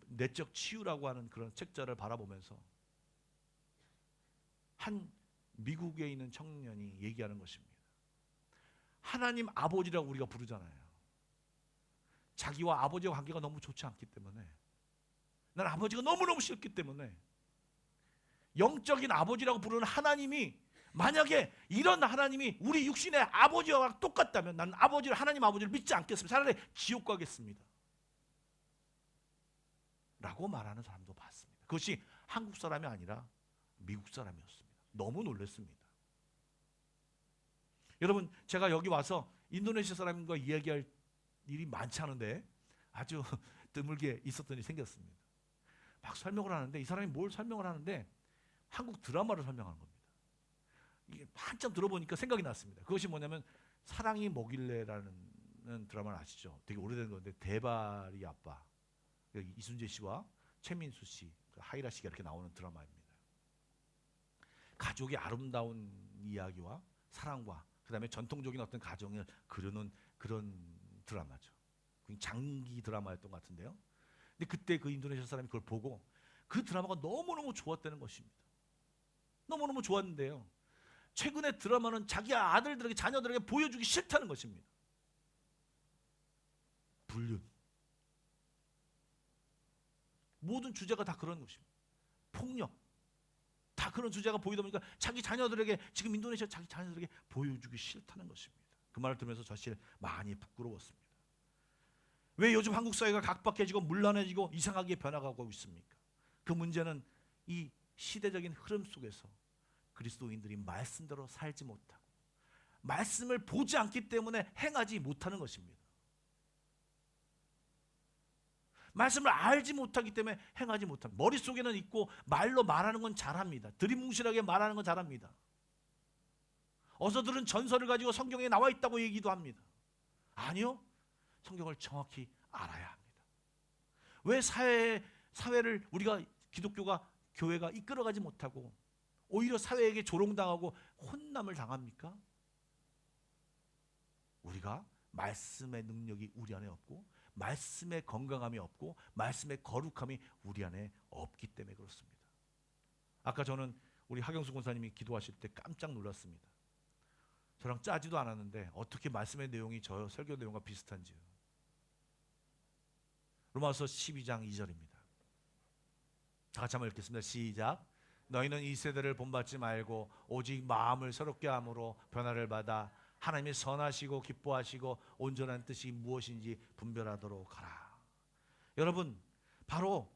내적 치유라고 하는 그런 책자를 바라보면서 한 미국에 있는 청년이 얘기하는 것입니다. 하나님 아버지라고 우리가 부르잖아요. 자기와 아버지와 관계가 너무 좋지 않기 때문에, 난 아버지가 너무너무 싫기 때문에 영적인 아버지라고 부르는 하나님이, 만약에 이런 하나님이 우리 육신의 아버지와 똑같다면 나는 하나님 아버지를 믿지 않겠습니다. 차라리 지옥 가겠습니다 라고 말하는 사람도 봤습니다. 그것이 한국 사람이 아니라 미국 사람이었습니다. 너무 놀랐습니다. 여러분, 제가 여기 와서 인도네시아 사람과 이야기할 일이 많지 않은데 아주 드물게 있었던 일이 생겼습니다. 막 설명을 하는데 이 사람이 뭘 설명을 하는데 한국 드라마를 설명하는 겁니다. 이게 한참 들어보니까 생각이 났습니다. 그것이 뭐냐면 사랑이 뭐길래라는 드라마를 아시죠? 되게 오래된 건데, 대발이 아빠, 이순재 씨와 최민수 씨, 하이라 씨가 이렇게 나오는 드라마입니다. 가족의 아름다운 이야기와 사랑과 그다음에 전통적인 어떤 가정을 그려놓은 그런 드라마죠. 장기 드라마였던 것 같은데요. 근데 그때 그 인도네시아 사람이 그걸 보고 그 드라마가 너무너무 좋았다는 것입니다. 너무너무 좋았는데요, 최근에 드라마는 자기 아들들에게, 자녀들에게 보여주기 싫다는 것입니다. 불륜, 모든 주제가 다 그런 것입니다. 폭력, 다 그런 주제가 보이다 보니까 자기 자녀들에게, 지금 인도네시아 자기 자녀들에게 보여주기 싫다는 것입니다. 그 말을 들으면서 사실 많이 부끄러웠습니다. 왜 요즘 한국 사회가 각박해지고 문란해지고 이상하게 변화가고 있습니까? 그 문제는 이 시대적인 흐름 속에서 그리스도인들이 말씀대로 살지 못하고 말씀을 보지 않기 때문에 행하지 못하는 것입니다. 말씀을 알지 못하기 때문에 행하지 못합니다. 머릿속에는 있고 말로 말하는 건 잘합니다. 드리뭉실하게 말하는 건 잘합니다. 어서 들은 전설을 가지고 성경에 나와 있다고 얘기도 합니다. 아니요, 성경을 정확히 알아야 합니다. 왜 사회를 우리가 기독교가, 교회가 이끌어가지 못하고 오히려 사회에게 조롱당하고 혼남을 당합니까? 우리가 말씀의 능력이 우리 안에 없고 말씀의 건강함이 없고 말씀의 거룩함이 우리 안에 없기 때문에 그렇습니다. 아까 저는 우리 하경수 권사님이 기도하실 때 깜짝 놀랐습니다. 저랑 짜지도 않았는데 어떻게 말씀의 내용이 저 설교 내용과 비슷한지요. 로마서 12장 2절입니다. 다 같이 한번 읽겠습니다. 시작. 너희는 이 세대를 본받지 말고 오직 마음을 새롭게 함으로 변화를 받아 하나님이 선하시고 기뻐하시고 온전한 뜻이 무엇인지 분별하도록 하라. 여러분, 바로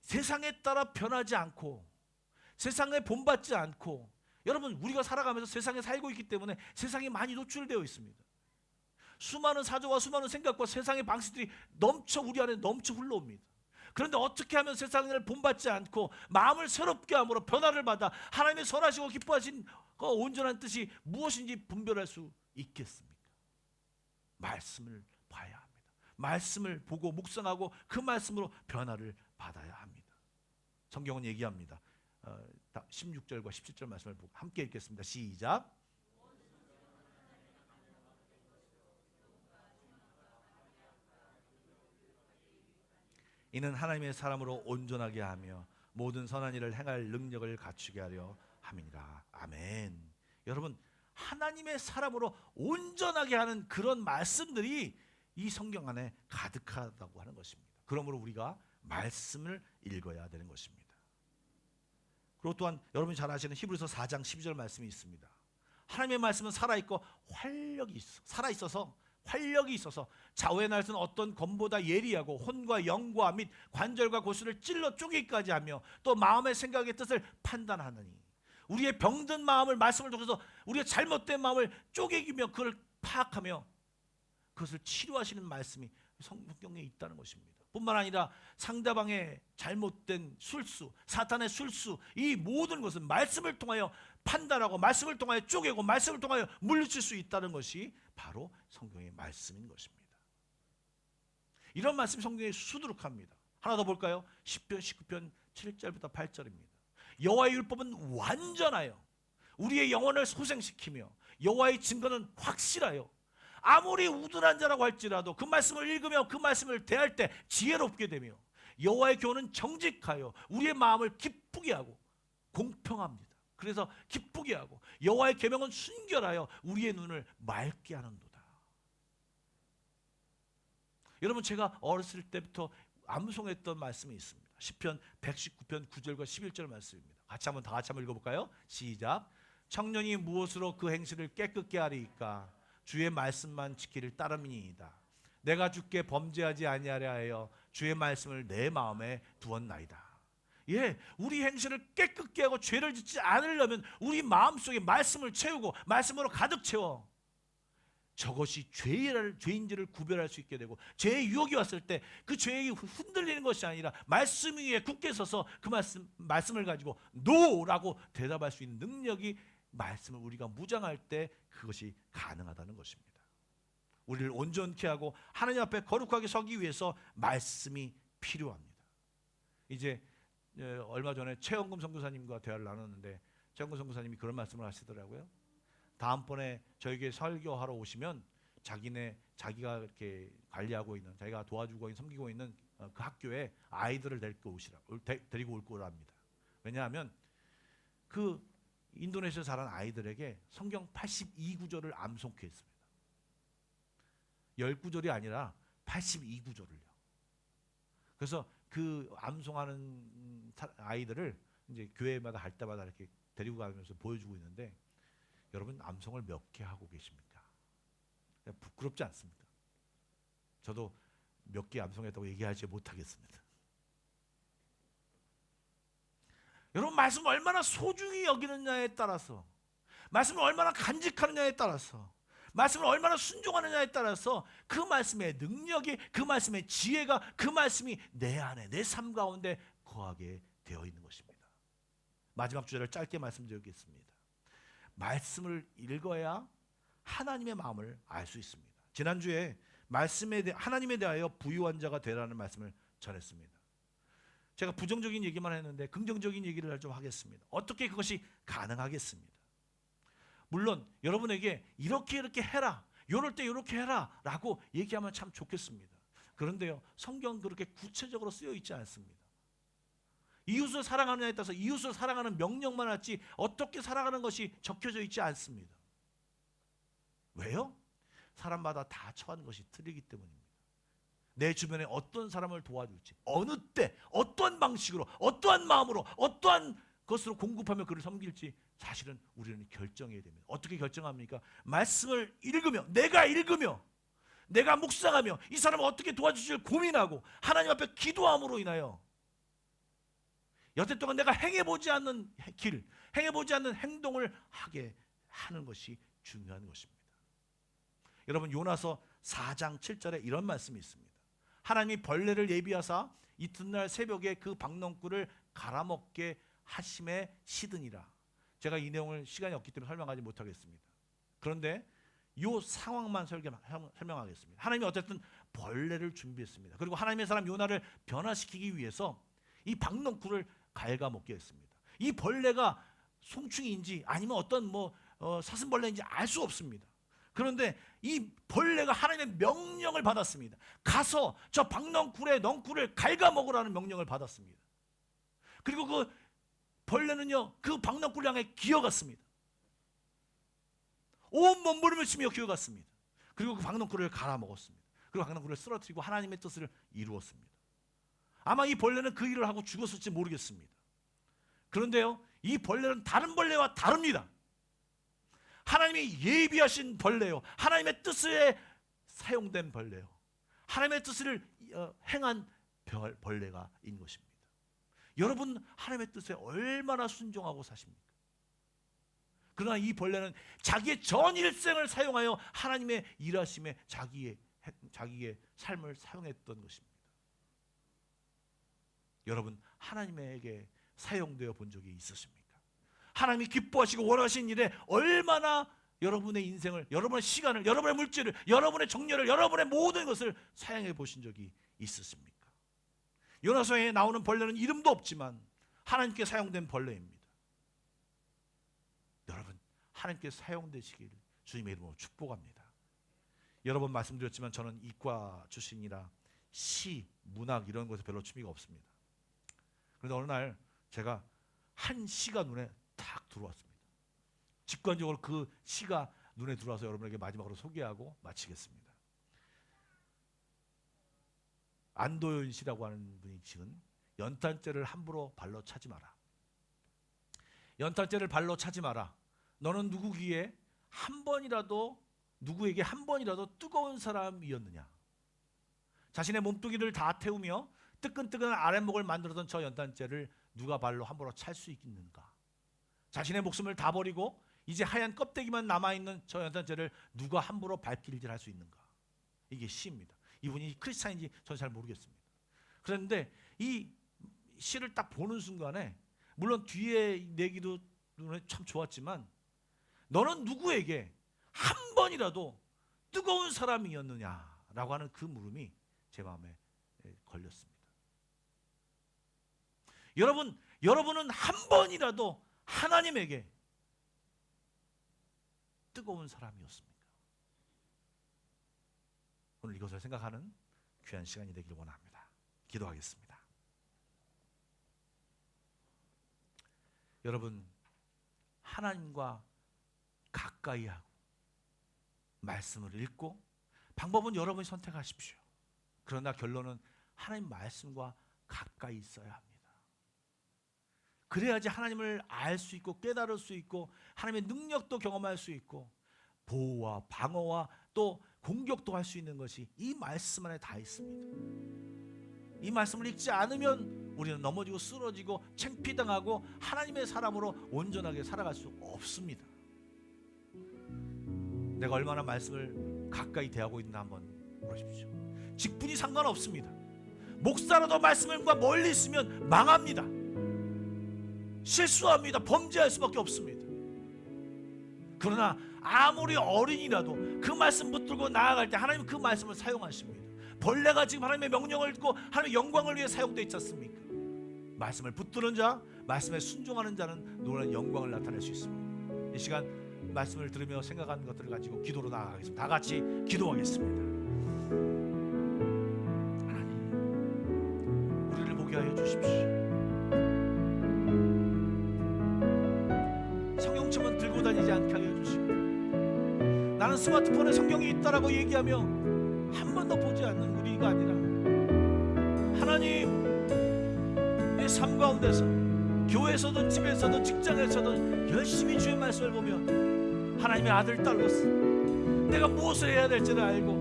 세상에 따라 변하지 않고 세상에 본받지 않고, 여러분 우리가 살아가면서 세상에 살고 있기 때문에 세상에 많이 노출되어 있습니다. 수많은 사조와 수많은 생각과 세상의 방식들이 우리 안에 넘쳐 흘러옵니다. 그런데 어떻게 하면 세상을 본받지 않고 마음을 새롭게 함으로 변화를 받아 하나님의 선하시고 기뻐하신 그 온전한 뜻이 무엇인지 분별할 수 있겠습니까? 말씀을 봐야 합니다. 말씀을 보고 묵상하고 그 말씀으로 변화를 받아야 합니다. 성경은 얘기합니다. 16절과 17절 말씀을 함께 읽겠습니다. 시작. 이는 하나님의 사람으로 온전하게 하며 모든 선한 일을 행할 능력을 갖추게 하려 함이니라. 아멘. 여러분, 하나님의 사람으로 온전하게 하는 그런 말씀들이 이 성경 안에 가득하다고 하는 것입니다. 그러므로 우리가 말씀을 읽어야 되는 것입니다. 그리고 또한 여러분이 잘 아시는 히브리서 4장 12절 말씀이 있습니다. 하나님의 말씀은 살아있고 살아있어서 활력이 있어서 좌우의 날선 어떤 검보다 예리하고 혼과 영과 및 관절과 고수를 찔러 쪼개기까지 하며 또 마음의 생각의 뜻을 판단하느니, 우리의 병든 마음을 말씀을 통해서 우리의 잘못된 마음을 쪼개기며 그걸 파악하며 그것을 치료하시는 말씀이 성경에 있다는 것입니다. 뿐만 아니라 상대방의 잘못된 술수, 사탄의 술수, 이 모든 것은 말씀을 통하여 판단하고 말씀을 통하여 쪼개고 말씀을 통하여 물리칠 수 있다는 것이 바로 성경의 말씀인 것입니다. 이런 말씀이 성경에 수두룩합니다. 하나 더 볼까요? 시편 19편 7절부터 8절입니다. 여호와의 율법은 완전하여 우리의 영혼을 소생시키며 여호와의 증거는 확실하여 아무리 우둔한 자라고 할지라도 그 말씀을 읽으며 그 말씀을 대할 때 지혜롭게 되며 여호와의 교훈은 정직하여 우리의 마음을 기쁘게 하고 공평합니다. 그래서 기쁘게 하고 여호와의 계명은 순결하여 우리의 눈을 맑게 하는도다. 여러분, 제가 어렸을 때부터 암송했던 말씀이 있습니다. 시편 119편 9절과 11절 말씀입니다. 다 같이 한번 읽어볼까요? 시작. 청년이 무엇으로 그 행실을 깨끗게 하리이까? 주의 말씀만 지키를 따름이니이다. 내가 주께 범죄하지 아니하려 하여 주의 말씀을 내 마음에 두었나이다. 예, 우리 행실을 깨끗게 하고 죄를 짓지 않으려면 우리 마음속에 말씀을 채우고 말씀으로 가득 채워 저것이 죄인지를 구별할 수 있게 되고, 죄의 유혹이 왔을 때 그 죄에 흔들리는 것이 아니라 말씀 위에 굳게 서서 그 말씀을 가지고 노라고 대답할 수 있는 능력이, 말씀을 우리가 무장할 때 그것이 가능하다는 것입니다. 우리를 온전케 하고 하나님 앞에 거룩하게 서기 위해서 말씀이 필요합니다. 이제 얼마 전에 최영금 선교사님과 대화를 나눴는데 최영금 선교사님이 그런 말씀을 하시더라고요. 다음번에 저에게 설교하러 오시면 자기가 이렇게 관리하고 있는, 자기가 도와주고 있는, 섬기고 있는 그 학교에 아이들을 데리고 올 거랍니다. 왜냐하면 그 인도네시아 자란 아이들에게 성경 82구절을 암송케 했습니다. 10구절이 아니라 82구절을요. 그래서 그 암송하는 아이들을 이제 교회마다 할 때마다 이렇게 데리고 가면서 보여주고 있는데, 여러분 암송을 몇 개 하고 계십니까? 부끄럽지 않습니까? 저도 몇 개 암송했다고 얘기하지 못하겠습니다. 여러분, 말씀을 얼마나 소중히 여기느냐에 따라서, 말씀을 얼마나 간직하느냐에 따라서, 말씀을 얼마나 순종하느냐에 따라서 그 말씀의 능력이, 그 말씀의 지혜가, 그 말씀이 내 안에, 내 삶 가운데 거하게 되어 있는 것입니다. 마지막 주제를 짧게 말씀드리겠습니다. 말씀을 읽어야 하나님의 마음을 알 수 있습니다. 지난주에 하나님에 대하여 부유한 자가 되라는 말씀을 전했습니다. 제가 부정적인 얘기만 했는데 긍정적인 얘기를 좀 하겠습니다. 어떻게 그것이 가능하겠습니다. 물론 여러분에게 이렇게 해라, 요럴 때 이렇게 해라 라고 얘기하면 참 좋겠습니다. 그런데요, 성경은 그렇게 구체적으로 쓰여 있지 않습니다. 이웃을 사랑하느냐에 따라서 이웃을 사랑하는 명령만 하지 어떻게 살아가는 것이 적혀져 있지 않습니다. 왜요? 사람마다 다 처하는 것이 틀리기 때문입니다. 내 주변에 어떤 사람을 도와줄지, 어느 때, 어떠한 방식으로, 어떠한 마음으로, 어떠한 것으로 공급하며 그를 섬길지 사실은 우리는 결정해야 됩니다. 어떻게 결정합니까? 말씀을 읽으며, 내가 묵상하며 이 사람을 어떻게 도와주실 고민하고 하나님 앞에 기도함으로 인하여 여태 동안 내가 행해보지 않는 길, 행해보지 않는 행동을 하게 하는 것이 중요한 것입니다. 여러분, 요나서 4장 7절에 이런 말씀이 있습니다. 하나님이 벌레를 예비하사 이튿날 새벽에 그 박넝쿨을 갈아먹게 하심에 시드니라. 제가 이 내용을 시간이 없기 때문에 설명하지 못하겠습니다. 그런데 이 상황만 설명하겠습니다. 하나님이 어쨌든 벌레를 준비했습니다. 그리고 하나님의 사람 요나를 변화시키기 위해서 이 박넝쿨을 갉아먹게 했습니다. 이 벌레가 송충이인지 아니면 어떤 사슴벌레인지 알 수 없습니다. 그런데 이 벌레가 하나님의 명령을 받았습니다. 가서 저 박넝쿨의 넝쿨을 갉아먹으라는 명령을 받았습니다. 그리고 그 벌레는요, 그 박넝쿨을 향해 기어갔습니다. 온 몸부림을 치며 기어갔습니다. 그리고 그 박넝쿨을 갈아먹었습니다. 그리고 박넝쿨을 쓰러뜨리고 하나님의 뜻을 이루었습니다. 아마 이 벌레는 그 일을 하고 죽었을지 모르겠습니다. 그런데요, 이 벌레는 다른 벌레와 다릅니다. 하나님이 예비하신 벌레요, 하나님의 뜻에 사용된 벌레요, 하나님의 뜻을 행한 벌레가 인 것입니다. 여러분, 하나님의 뜻에 얼마나 순종하고 사십니까? 그러나 이 벌레는 자기의 전 일생을 사용하여 하나님의 일하심에 자기의 삶을 사용했던 것입니다. 여러분, 하나님에게 사용되어 본 적이 있으십니까? 하나님이 기뻐하시고 원하신 일에 얼마나 여러분의 인생을, 여러분의 시간을, 여러분의 물질을, 여러분의 정열을, 여러분의 모든 것을 사용해 보신 적이 있으십니까? 요나서에 나오는 벌레는 이름도 없지만 하나님께 사용된 벌레입니다. 여러분, 하나님께 사용되시길 주님의 이름으로 축복합니다. 여러 번 말씀드렸지만 저는 이과 출신이라 시, 문학 이런 것에 별로 취미가 없습니다. 그런데 어느 날 제가 한 시가 눈에 탁 들어왔습니다. 직관적으로 그 시가 눈에 들어와서 여러분에게 마지막으로 소개하고 마치겠습니다. 안도현 씨라고 하는 분이 지은 연탄재를 함부로 발로 차지 마라. 연탄재를 발로 차지 마라. 너는 누구에게 한 번이라도 뜨거운 사람이었느냐? 자신의 몸뚱이를 다 태우며 뜨끈뜨끈한 아랫목을 만들었던 저 연탄재를 누가 발로 함부로 찰 수 있겠는가? 자신의 목숨을 다 버리고 이제 하얀 껍데기만 남아있는 저 연탄재를 누가 함부로 발길질할 수 있는가? 이게 시입니다. 이분이 크리스찬인지 저는 잘 모르겠습니다. 그런데 이 시를 딱 보는 순간에 물론 뒤에 내기도 눈에 참 좋았지만 너는 누구에게 한 번이라도 뜨거운 사람이었느냐라고 하는 그 물음이 제 마음에 걸렸습니다. 여러분은 한 번이라도 하나님에게 뜨거운 사람이었습니까? 오늘 이것을 생각하는 귀한 시간이 되기를 원합니다. 기도하겠습니다. 여러분, 하나님과 가까이 하고 말씀을 읽고 방법은 여러분이 선택하십시오. 그러나 결론은 하나님 말씀과 가까이 있어야 합니다. 그래야지 하나님을 알 수 있고 깨달을 수 있고 하나님의 능력도 경험할 수 있고 보호와 방어와 또 공격도 할 수 있는 것이 이 말씀 안에 다 있습니다. 이 말씀을 읽지 않으면 우리는 넘어지고 쓰러지고 창피당하고 하나님의 사람으로 온전하게 살아갈 수 없습니다. 내가 얼마나 말씀을 가까이 대하고 있나 한번 보십시오. 직분이 상관없습니다. 목사라도 말씀과 멀리 있으면 망합니다. 실수합니다. 범죄할 수밖에 없습니다. 그러나 아무리 어린이라도 그 말씀 붙들고 나아갈 때 하나님은 그 말씀을 사용하십니다. 벌레가 지금 하나님의 명령을 듣고 하나님의 영광을 위해 사용되어 있지 않습니까? 말씀을 붙드는 자, 말씀에 순종하는 자는 놀라운 영광을 나타낼 수 있습니다. 이 시간 말씀을 들으며 생각한 것들을 가지고 기도로 나아가겠습니다. 다 같이 기도하겠습니다. 하나님, 우리를 보게 하여 주십시오. 성경책만 들고 다니지 않게 하여 주시고, 나는 스마트폰에 성경이 있다라고 얘기하며 한 번도 보지 않는 우리가 아니라, 하나님, 내 삶 가운데서 교회에서든 집에서든 직장에서든 열심히 주의 말씀을 보며 하나님의 아들 딸로서 내가 무엇을 해야 될지를 알고,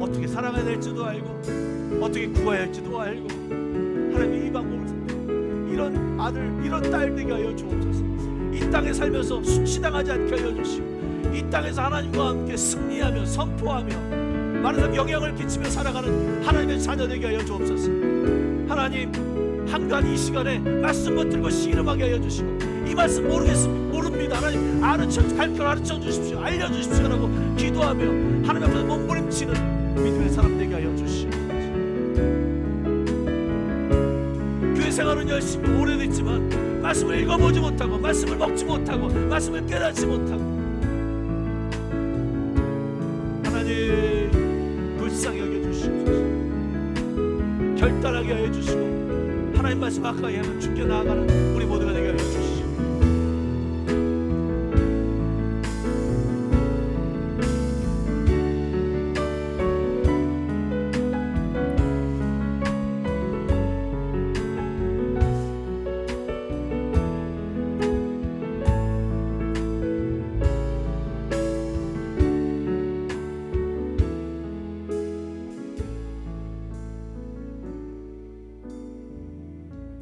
어떻게 살아가야 될지도 알고, 어떻게 구해야 할지도 알고, 하나님의 이 방법을 선택, 이런 아들 이런 딸 되게 하여 주옵소서. 이 땅에 살면서 수치당하지 않게 하여 주시고, 이 땅에서 하나님과 함께 승리하며 선포하며 많은 사람 영향을 끼치며 살아가는 하나님의 자녀 되게 하여 주옵소서. 하나님, 한간 이 시간에 말씀 붙들고 씨름하게 하여 주시고, 이 말씀 모릅니다. 하나님 가르쳐 주십시오. 알려주십시오라고 기도하며 하나님 앞에서 몸부림치는 믿음의 사람 되게 하여 주시옵소서. 교회 생활은 열심히 오래됐지만 말씀을 읽어보지 못하고, 말씀을 먹지 못하고, 말씀을 깨닫지 못하고, 하나님 불쌍히 여겨주시옵소서. 결단하게 하여 주시고, 하나님 말씀 가까이 하면 죽게 나아가는 우리 모두가 되게 하여 주시옵소서.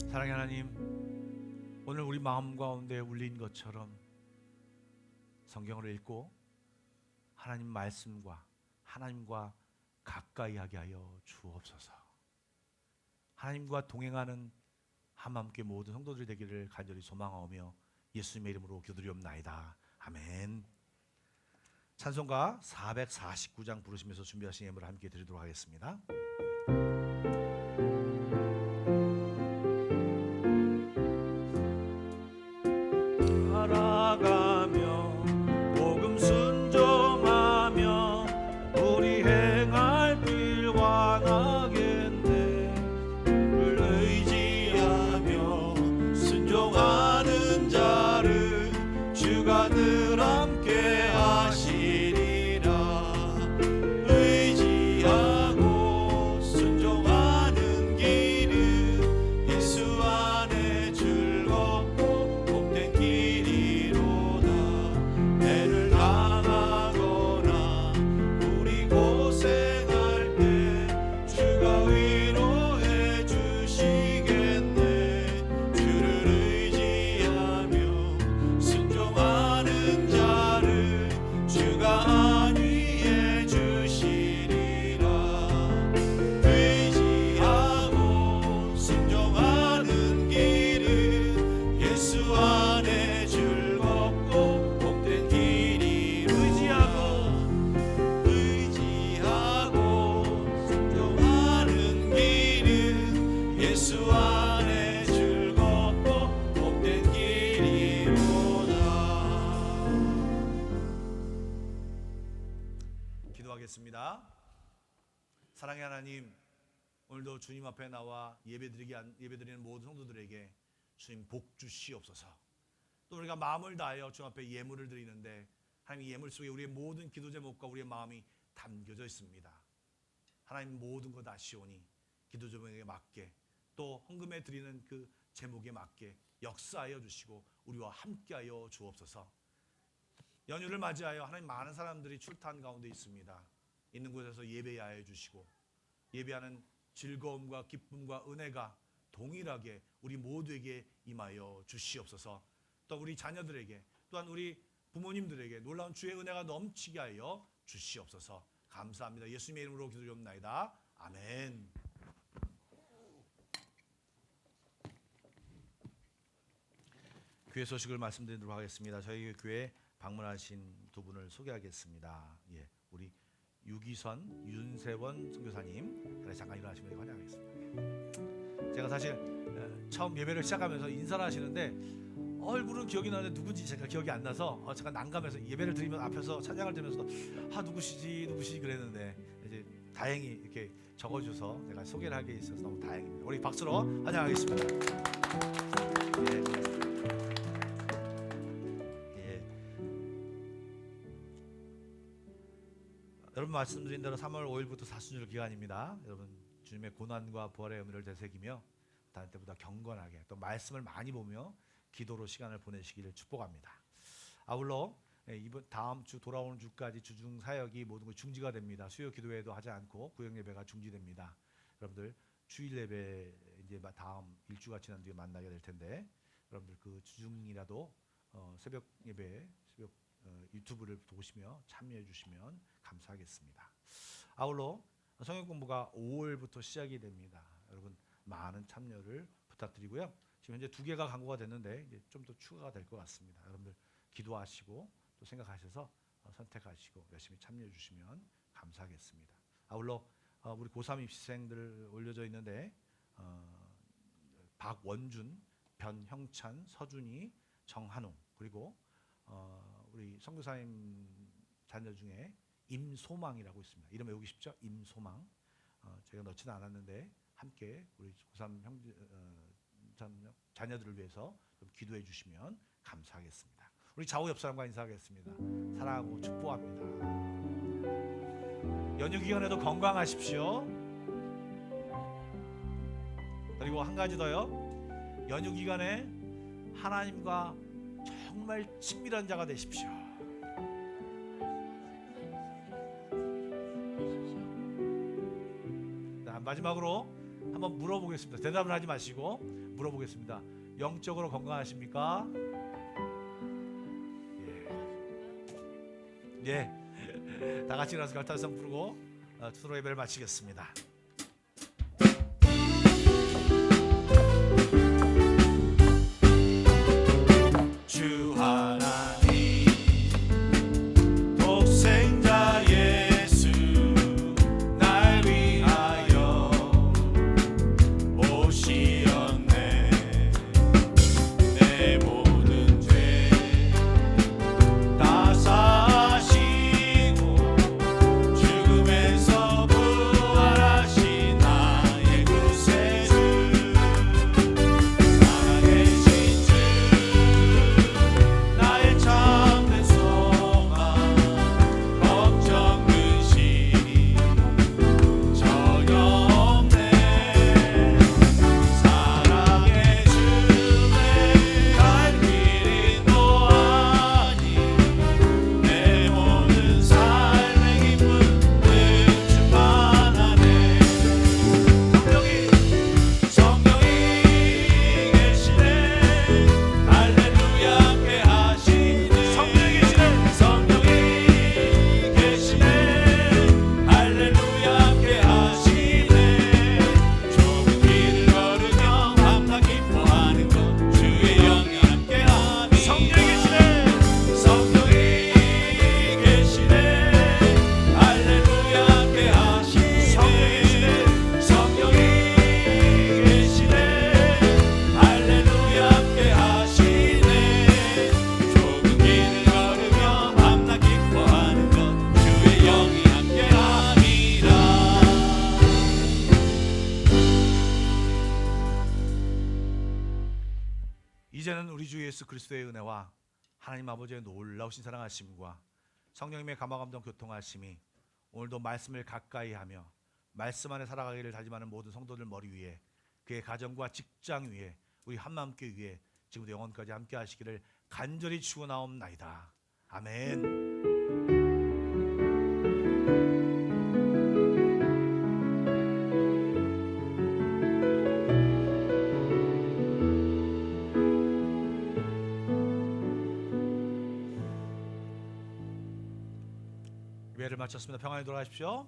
사랑의 하나님, 오늘 우리 마음 가운데 울린 것처럼 성경을 읽고 하나님 말씀과 하나님과 가까이 하게 하여 주옵소서. 하나님과 동행하는 한마음께 모든 성도들이 되기를 간절히 소망하오며 예수님의 이름으로 기도드리옵나이다. 아멘. 찬송가 449장 부르시면서 준비하신 예물을 함께 드리도록 하겠습니다. 살아가며 복음 순종하며 우리 행할 길 완하겠네. 를 의지하며 순종하는 자를 주가 늘 함께 하시리라. 의지하고 순종하는 길은 예수 안에 즐겁고 복된 길이로다. 애를 당하거나 우리 고생할 때 주가 위로해 주시겠네. 주를 의지하며 순종하는 자를 주가 안위해 주시리라. 의지하고 순종하는 길은 예수 안에 즐겁고 복된 길이. 의지하고 순종하는 길은 예수 안에 즐겁고 복된 길이로다. 기도하겠습니다. 사랑의 하나님, 오늘도 주님 앞에 나와 예배드리는 모든 성도들에게 주님 복 주시옵소서. 또 우리가 마음을 다하여 주님 앞에 예물을 드리는데, 하나님 예물 속에 우리의 모든 기도 제목과 우리의 마음이 담겨져 있습니다. 하나님 모든 것 아시오니 기도 제목에 맞게, 또 헌금에 드리는 그 제목에 맞게 역사하여 주시고 우리와 함께하여 주옵소서. 연휴를 맞이하여 하나님 많은 사람들이 출타한 가운데 있습니다. 있는 곳에서 예배하여 주시고, 예배하는 즐거움과 기쁨과 은혜가 동일하게 우리 모두에게 임하여 주시옵소서. 또 우리 자녀들에게, 또한 우리 부모님들에게 놀라운 주의 은혜가 넘치게 하여 주시옵소서. 감사합니다. 예수님의 이름으로 기도드리옵나이다. 아멘. 교회 소식을 말씀드리도록 하겠습니다. 저희 교회 방문하신 두 분을 소개하겠습니다. 우리 유기선, 윤세원 선교사님, 잠깐 일어나시면 환영하겠습니다. 제가 사실 처음 예배를 시작하면서 인사를 하시는데 얼굴은 기억이 나는데 누군지 제가 기억이 안 나서 제가 난감해서 예배를 드리면 앞에서 찬양을 드리면서 누구시지 그랬는데 이제 다행히 이렇게 적어줘서 제가 소개를 하게 있어서 너무 다행입니다. 우리 박수로 환영하겠습니다. 예. 여러분 말씀드린 대로 3월 5일부터 사순절 기간입니다. 여러분 주님의 고난과 부활의 의미를 되새기며 다른 때보다 경건하게 또 말씀을 많이 보며 기도로 시간을 보내시기를 축복합니다. 아울러 이번 다음 주 돌아오는 주까지 주중 사역이 모든 것 중지가 됩니다. 수요 기도회도 하지 않고 구역 예배가 중지됩니다. 여러분들 주일 예배 이제 다음 일주가 지난 뒤에 만나게 될 텐데 여러분들 그 주중이라도 새벽 예배 새벽 유튜브를 보시며 참여해 주시면 감사하겠습니다. 아울러 성경 공부가 5월부터 시작이 됩니다. 여러분 많은 참여를 부탁드리고요. 지금 현재 2개가 광고가 됐는데 이제 좀 더 추가가 될 것 같습니다. 여러분들 기도하시고 또 생각하셔서 선택하시고 열심히 참여해 주시면 감사하겠습니다. 아울러 우리 고3 입시생들 올려져 있는데 박원준, 변형찬, 서준이, 정한웅 그리고 우리 선교사님 자녀 중에 임소망이라고 있습니다. 이름 외우기 쉽죠? 임소망. 제가 넣지는 않았는데 함께 우리 고3 자녀들을 위해서 좀 기도해 주시면 감사하겠습니다. 우리 좌우 옆 사람과 인사하겠습니다. 사랑하고 축복합니다. 연휴 기간에도 건강하십시오. 그리고 한 가지 더요. 연휴 기간에 하나님과 정말 친밀한 자가 되십시오. 자, 마지막으로 한번 물어보겠습니다. 대답을 하지 마시고 물어보겠습니다. 영적으로 건강하십니까? 예. 다 같이 일어나서 결단성 부르고 투로 예배를 마치겠습니다. 주 하나님 독생자 예수 날 위하여 오시었네. 내 모든 죄 다 사시고 죽음에서 부활하신 나의 구세주 살아계신 주 나의 참된 소망 걱정 근심 전혀 없네. 사랑의 주의 갈 길이 노하니 내 모든 삶의 기쁨 늘 충만하네. 성령이 계시네. 할렐루야 함께 하시네. 성령이 계시네. 할렐루야 함께 하시네. 좁은 길을 걸으며 밤낮 기뻐하는 것 주의 영이 함께 하니. 성령이 계시네. 할렐루야 함께 하시네. 성령이 계시네. 할렐루야 함께 하시네. 좁은 길을 걸으며 밤낮 기뻐하는 것 주의 영이 함께 하니라. 이제는 우리 주 예수 그리스도의 은혜와 하나님 아버지의 놀라우신 사랑하심과 성령님의 감화감동 교통하심이 오늘도 말씀을 가까이 하며 말씀 안에 살아가기를 다짐하는 모든 성도들 머리 위에 그의 가정과 직장 위에 우리 한마음교회 위에 지금부터 영원까지 함께 하시기를 간절히 축원하옵나이다. 아멘. 예배를 마쳤습니다. 평안히 돌아가십시오.